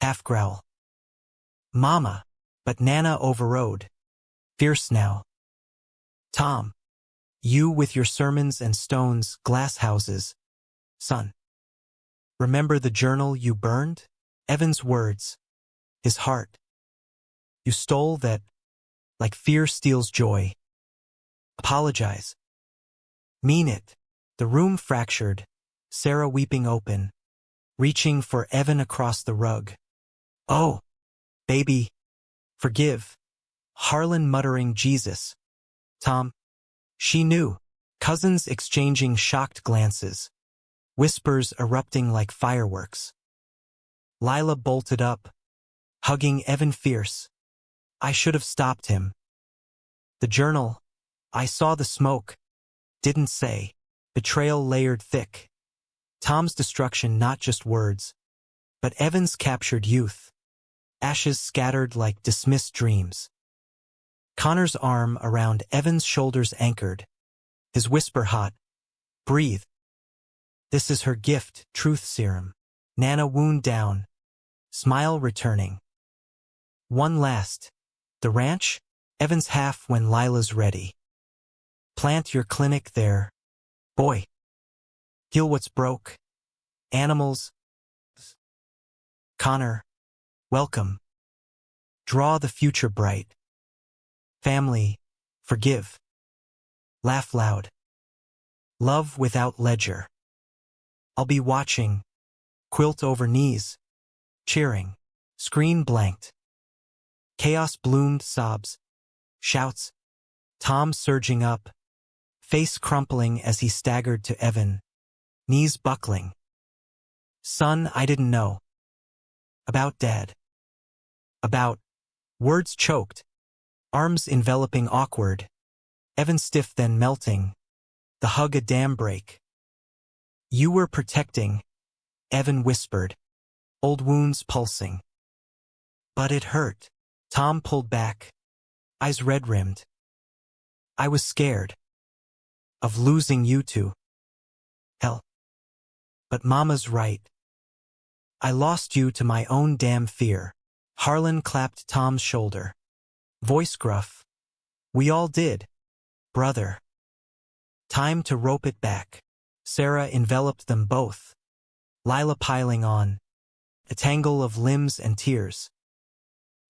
half growl. Mama, but Nana overrode. Fierce now. Tom. You with your sermons and stones, glass houses. Son. Remember the journal you burned? Evan's words. His heart. You stole that, like fear steals joy. Apologize. Mean it. The room fractured, Sarah weeping open, reaching for Evan across the rug. Oh, baby, forgive. Harlan muttering Jesus. Tom. She knew. Cousins exchanging shocked glances. Whispers erupting like fireworks. Lila bolted up, hugging Evan fierce. I should have stopped him. The journal. I saw the smoke. Didn't say. Betrayal layered thick. Tom's destruction not just words, but Evan's captured youth. Ashes scattered like dismissed dreams. Connor's arm around Evan's shoulders anchored. His whisper hot. Breathe. This is her gift, truth serum. Nana wound down. Smile returning. One last. The ranch? Evan's half when Lila's ready. Plant your clinic there. Boy. Heal what's broke. Animals. Connor. Welcome. Draw the future bright. Family. Forgive. Laugh loud. Love without ledger. I'll be watching. Quilt over knees. Cheering. Screen blanked. Chaos bloomed sobs. Shouts. Tom surging up. Face crumpling as he staggered to Evan. Knees buckling. Son, I didn't know. About Dad. About. Words choked. Arms enveloping awkward. Evan stiff then melting. The hug a dam break. You were protecting. Evan whispered. Old wounds pulsing. But it hurt. Tom pulled back. Eyes red-rimmed. I was scared. Of losing you two. Hell. But Mama's right. I lost you to my own damn fear. Harlan clapped Tom's shoulder. Voice gruff. We all did. Brother. Time to rope it back. Sarah enveloped them both. Lila piling on. A tangle of limbs and tears.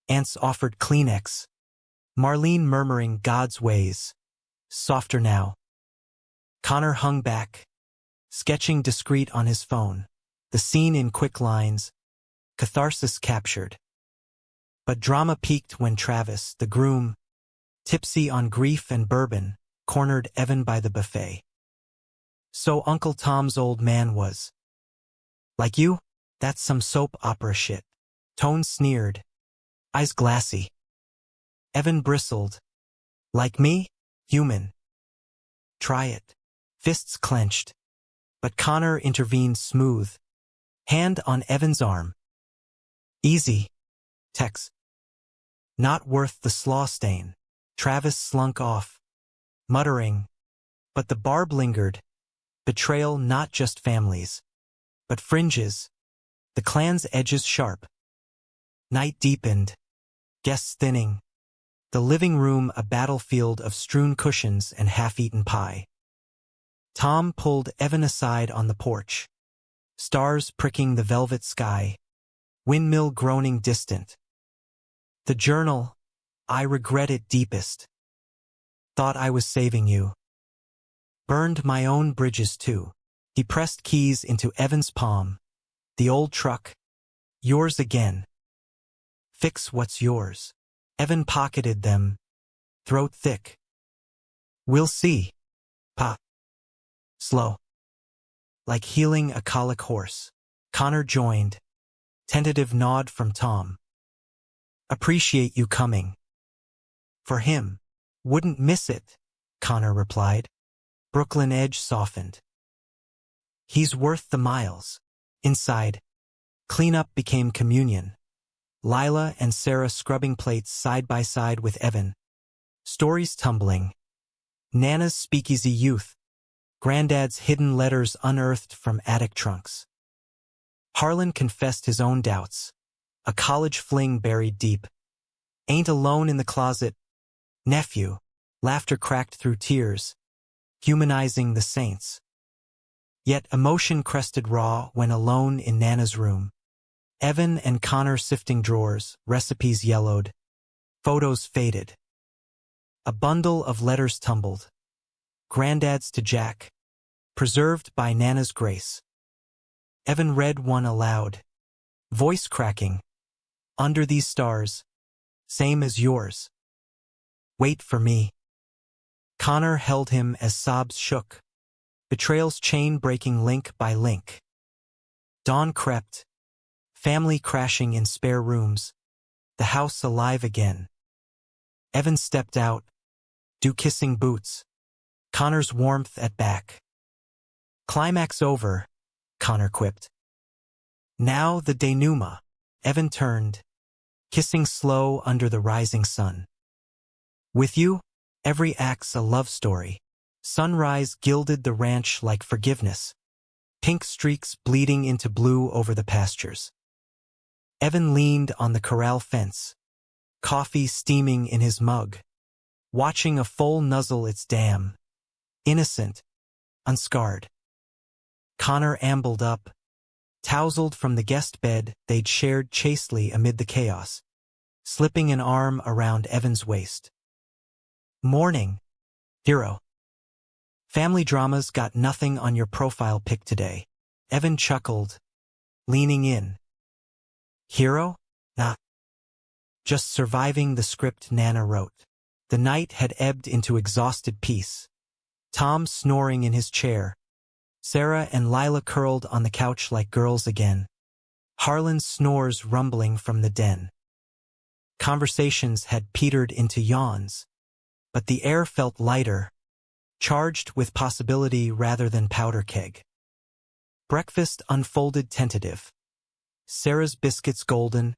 Aunts offered Kleenex. Marlene murmuring God's ways. Softer now. Connor hung back, sketching discreet on his phone. The scene in quick lines. Catharsis captured. But drama peaked when Travis, the groom, tipsy on grief and bourbon, cornered Evan by the buffet. So Uncle Tom's old man was. Like you? That's some soap opera shit. Tone sneered. Eyes glassy. Evan bristled. Like me? Human. Try it. Fists clenched. But Connor intervened smooth. Hand on Evan's arm. Easy. Tex. Not worth the slaw stain. Travis slunk off, muttering. But the barb lingered. Betrayal not just families, but fringes. The clan's edges sharp. Night deepened. Guests thinning. The living room a battlefield of strewn cushions and half-eaten pie. Tom pulled Evan aside on the porch. Stars pricking the velvet sky. Windmill groaning distant. The journal, I regret it deepest. Thought I was saving you. Burned my own bridges too. He pressed keys into Evan's palm. The old truck. Yours again. Fix what's yours. Evan pocketed them. Throat thick. We'll see. Pop. Slow. Like healing a colic horse. Connor joined. Tentative nod from Tom. Appreciate you coming. For him. Wouldn't miss it, Connor replied. Brooklyn edge softened. He's worth the miles. Inside. Cleanup became communion. Lila and Sarah scrubbing plates side by side with Evan. Stories tumbling. Nana's speakeasy youth. Granddad's hidden letters unearthed from attic trunks. Harlan confessed his own doubts. A college fling buried deep. Ain't alone in the closet. Nephew. Laughter cracked through tears. humanizing the saints. Yet emotion crested raw when alone in Nana's room. Evan and Connor sifting drawers, recipes yellowed, photos faded. A bundle of letters tumbled. Granddad's to Jack, preserved by Nana's grace. Evan read one aloud, voice cracking. Under these stars, same as yours. Wait for me. Connor held him as sobs shook, betrayal's chain breaking link by link. Dawn crept, family crashing in spare rooms, the house alive again. Evan stepped out, dew kissing boots, Connor's warmth at back. Climax over, Connor quipped. Now the denouement. Evan turned, kissing slow under the rising sun. With you, every act's a love story. Sunrise gilded the ranch like forgiveness, pink streaks bleeding into blue over the pastures. Evan leaned on the corral fence, coffee steaming in his mug, watching a foal nuzzle its dam, innocent, unscarred. Connor ambled up, tousled from the guest bed they'd shared chastely amid the chaos, slipping an arm around Evan's waist. Morning, hero. Family dramas got nothing on your profile pic today. Evan chuckled, leaning in. Hero? Nah. Just surviving the script Nana wrote. The night had ebbed into exhausted peace. Tom snoring in his chair. Sarah and Lila curled on the couch like girls again. Harlan's snores rumbling from the den. Conversations had petered into yawns, but the air felt lighter, charged with possibility rather than powder keg. Breakfast unfolded tentative. Sarah's biscuits golden,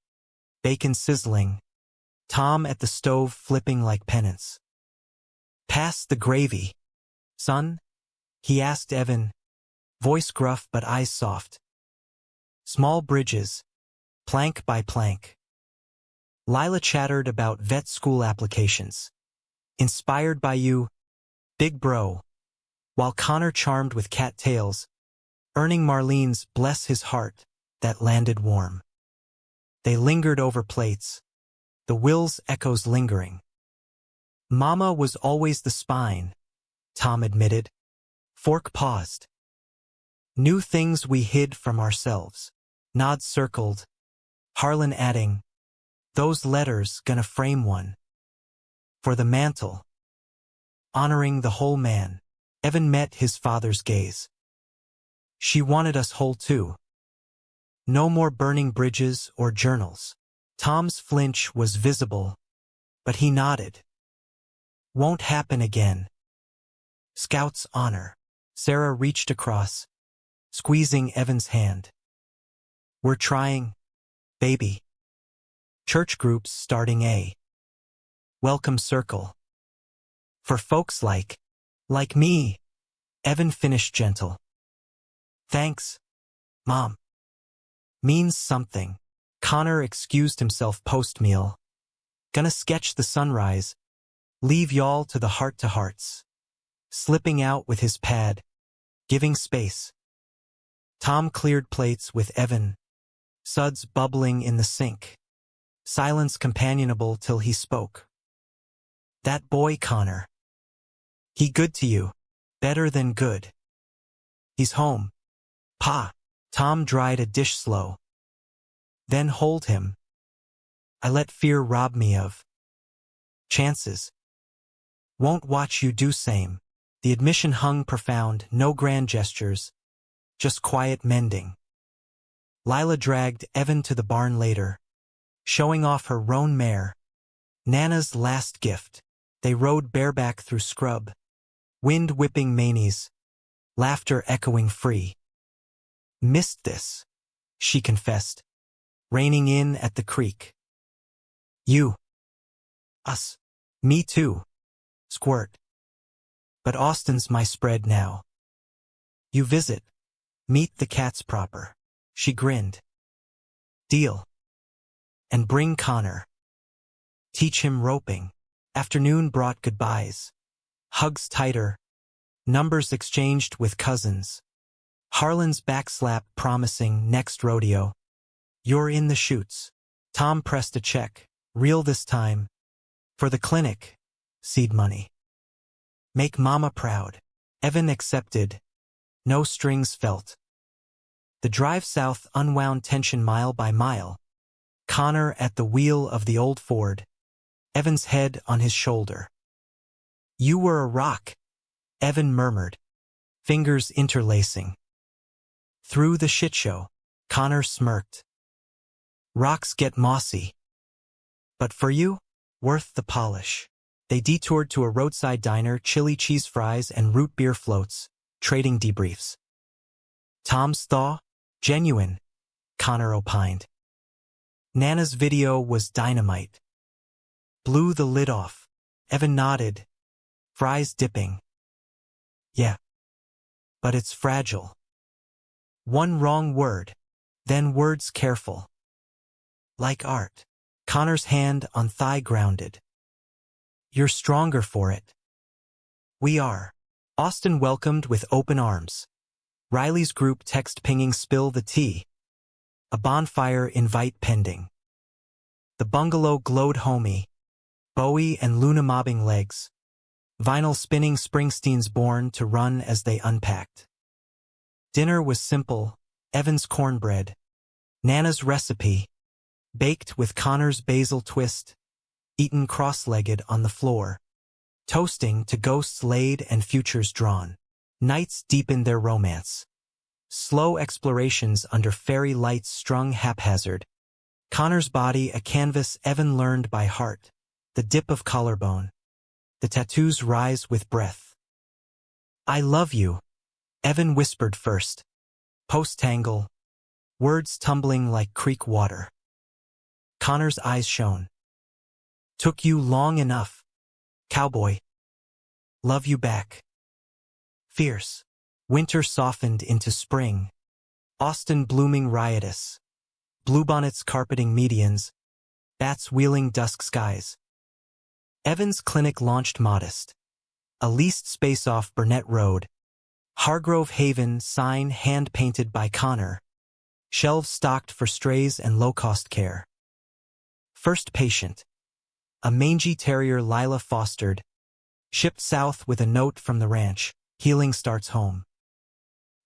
bacon sizzling, Tom at the stove flipping like pennants. Pass the gravy, son? He asked Evan, voice gruff but eyes soft. Small bridges, plank by plank. Lila chattered about vet school applications. Inspired by you, big bro, while Connor charmed with cattails, earning Marlene's bless his heart that landed warm. They lingered over plates, the Will's echoes lingering. Mama was always the spine, Tom admitted. Fork paused. New things we hid from ourselves. Nods circled, Harlan adding, those letters gonna frame one. For the mantle. Honoring the whole man, Evan met his father's gaze. She wanted us whole too. No more burning bridges or journals. Tom's flinch was visible, but he nodded. Won't happen again. Scout's honor. Sarah reached across, squeezing Evan's hand. We're trying, baby. Church groups starting a welcome circle. For folks like me, Evan finished gentle. Thanks, Mom. Means something. Connor excused himself post-meal. Gonna sketch the sunrise. Leave y'all to the heart-to-hearts. Slipping out with his pad, giving space. Tom cleared plates with Evan, suds bubbling in the sink. Silence companionable till he spoke. That boy Connor. He good to you. Better than good. He's home. Pa. Tom dried a dish slow. Then hold him. I let fear rob me of chances. Won't watch you do same. The admission hung profound, no grand gestures, just quiet mending. Lila dragged Evan to the barn later, showing off her roan mare, Nana's last gift. They rode bareback through scrub, wind whipping mainies, laughter echoing free. Missed this, she confessed, reining in at the creek. You. Us. Me too. Squirt. But Austin's my spread now. You visit. Meet the cats proper. She grinned. Deal. And bring Connor. Teach him roping. Afternoon brought goodbyes. Hugs tighter. Numbers exchanged with cousins. Harlan's backslap promising next rodeo. You're in the chutes. Tom pressed a check, real this time. For the clinic. Seed money. Make mama proud. Evan accepted. No strings felt. The drive south unwound tension mile by mile. Connor at the wheel of the old Ford. Evan's head on his shoulder. You were a rock, Evan murmured, fingers interlacing. Through the shit show, Connor smirked. Rocks get mossy. But for you, worth the polish. They detoured to a roadside diner, chili cheese fries and root beer floats, trading debriefs. Tom's thaw? Genuine, Connor opined. Nana's video was dynamite. Blew the lid off. Evan nodded. Fries dipping. Yeah. But it's fragile. One wrong word. Then words careful. Like art. Connor's hand on thigh grounded. You're stronger for it. We are. Austin welcomed with open arms. Riley's group text pinging spill the tea. A bonfire invite pending. The bungalow glowed homey. Bowie and Luna mobbing legs. Vinyl spinning Springsteen's Born to Run as they unpacked. Dinner was simple, Evan's cornbread. Nana's recipe. Baked with Connor's basil twist. Eaten cross-legged on the floor. Toasting to ghosts laid and futures drawn. Nights deepened their romance. Slow explorations under fairy lights strung haphazard. Connor's body a canvas Evan learned by heart. The dip of collarbone. The tattoos rise with breath. I love you, Evan whispered first. Post-tangle. Words tumbling like creek water. Connor's eyes shone. Took you long enough. Cowboy. Love you back. Fierce. Winter softened into spring. Austin blooming riotous. Bluebonnets carpeting medians. Bats wheeling dusk skies. Evan's clinic launched modest. A leased space off Burnett Road. Hargrove Haven sign hand-painted by Connor. Shelves stocked for strays and low-cost care. First patient. A mangy terrier Lila fostered. Shipped south with a note from the ranch. Healing starts home.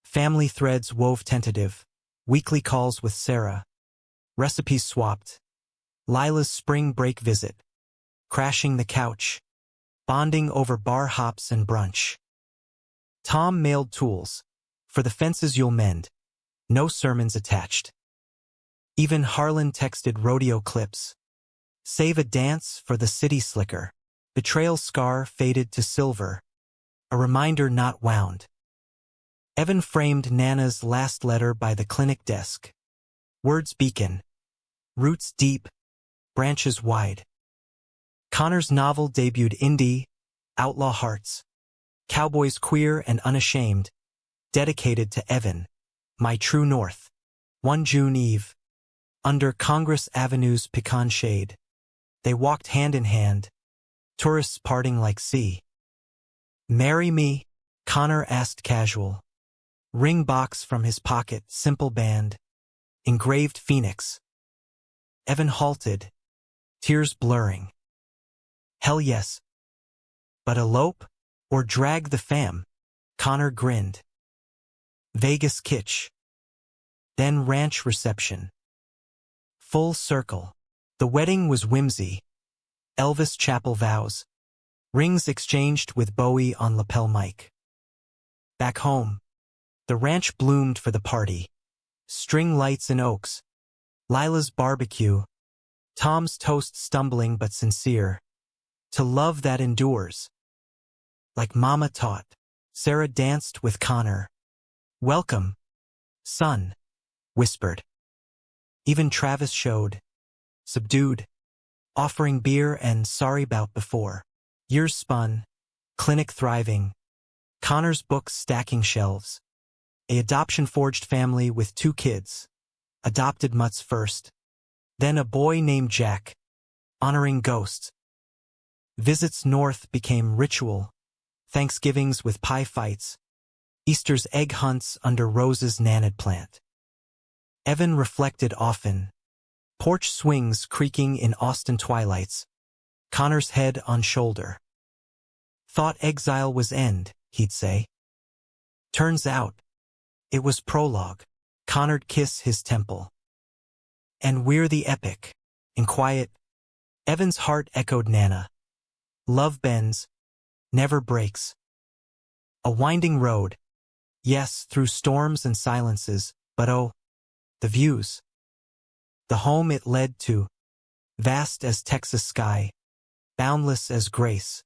Family threads wove tentative. Weekly calls with Sarah. Recipes swapped. Lila's spring break visit. Crashing the couch. Bonding over bar hops and brunch. Tom mailed tools. For the fences you'll mend. No sermons attached. Even Harlan texted rodeo clips. Save a dance for the city slicker. Betrayal scar faded to silver. A reminder not wound. Evan framed Nana's last letter by the clinic desk. Words beacon. Roots deep. Branches wide. Connor's novel debuted indie, Outlaw Hearts. Cowboys queer and unashamed. Dedicated to Evan. My true north. One June Eve. Under Congress Avenue's pecan shade. They walked hand in hand. Tourists parting like sea. Marry me? Connor asked casual. Ring box from his pocket, simple band. Engraved phoenix. Evan halted. Tears blurring. Hell yes. But elope? Or drag the fam? Connor grinned. Vegas kitsch. Then ranch reception. Full circle. The wedding was whimsy. Elvis Chapel vows. Rings exchanged with Bowie on lapel mic. Back home. The ranch bloomed for the party. String lights and oaks. Lila's barbecue. Tom's toast stumbling but sincere. To love that endures. Like Mama taught. Sarah danced with Connor. Welcome, son, whispered. Even Travis showed. Subdued. Offering beer and sorry bout before. Years spun. Clinic thriving. Connor's books stacking shelves. A adoption-forged family with 2 kids. Adopted mutts first. Then a boy named Jack. Honoring ghosts. Visits north became ritual. Thanksgivings with pie fights, Easter's egg hunts under Rose's nanad plant. Evan reflected often. Porch swings creaking in Austin twilights, Connor's head on shoulder. Thought exile was end, he'd say. Turns out, it was prologue. Connor'd kiss his temple. And we're the epic. In quiet, Evan's heart echoed Nana. Love bends, never breaks. A winding road. Yes, through storms and silences, but oh, the views. The home it led to, vast as Texas sky, boundless as grace.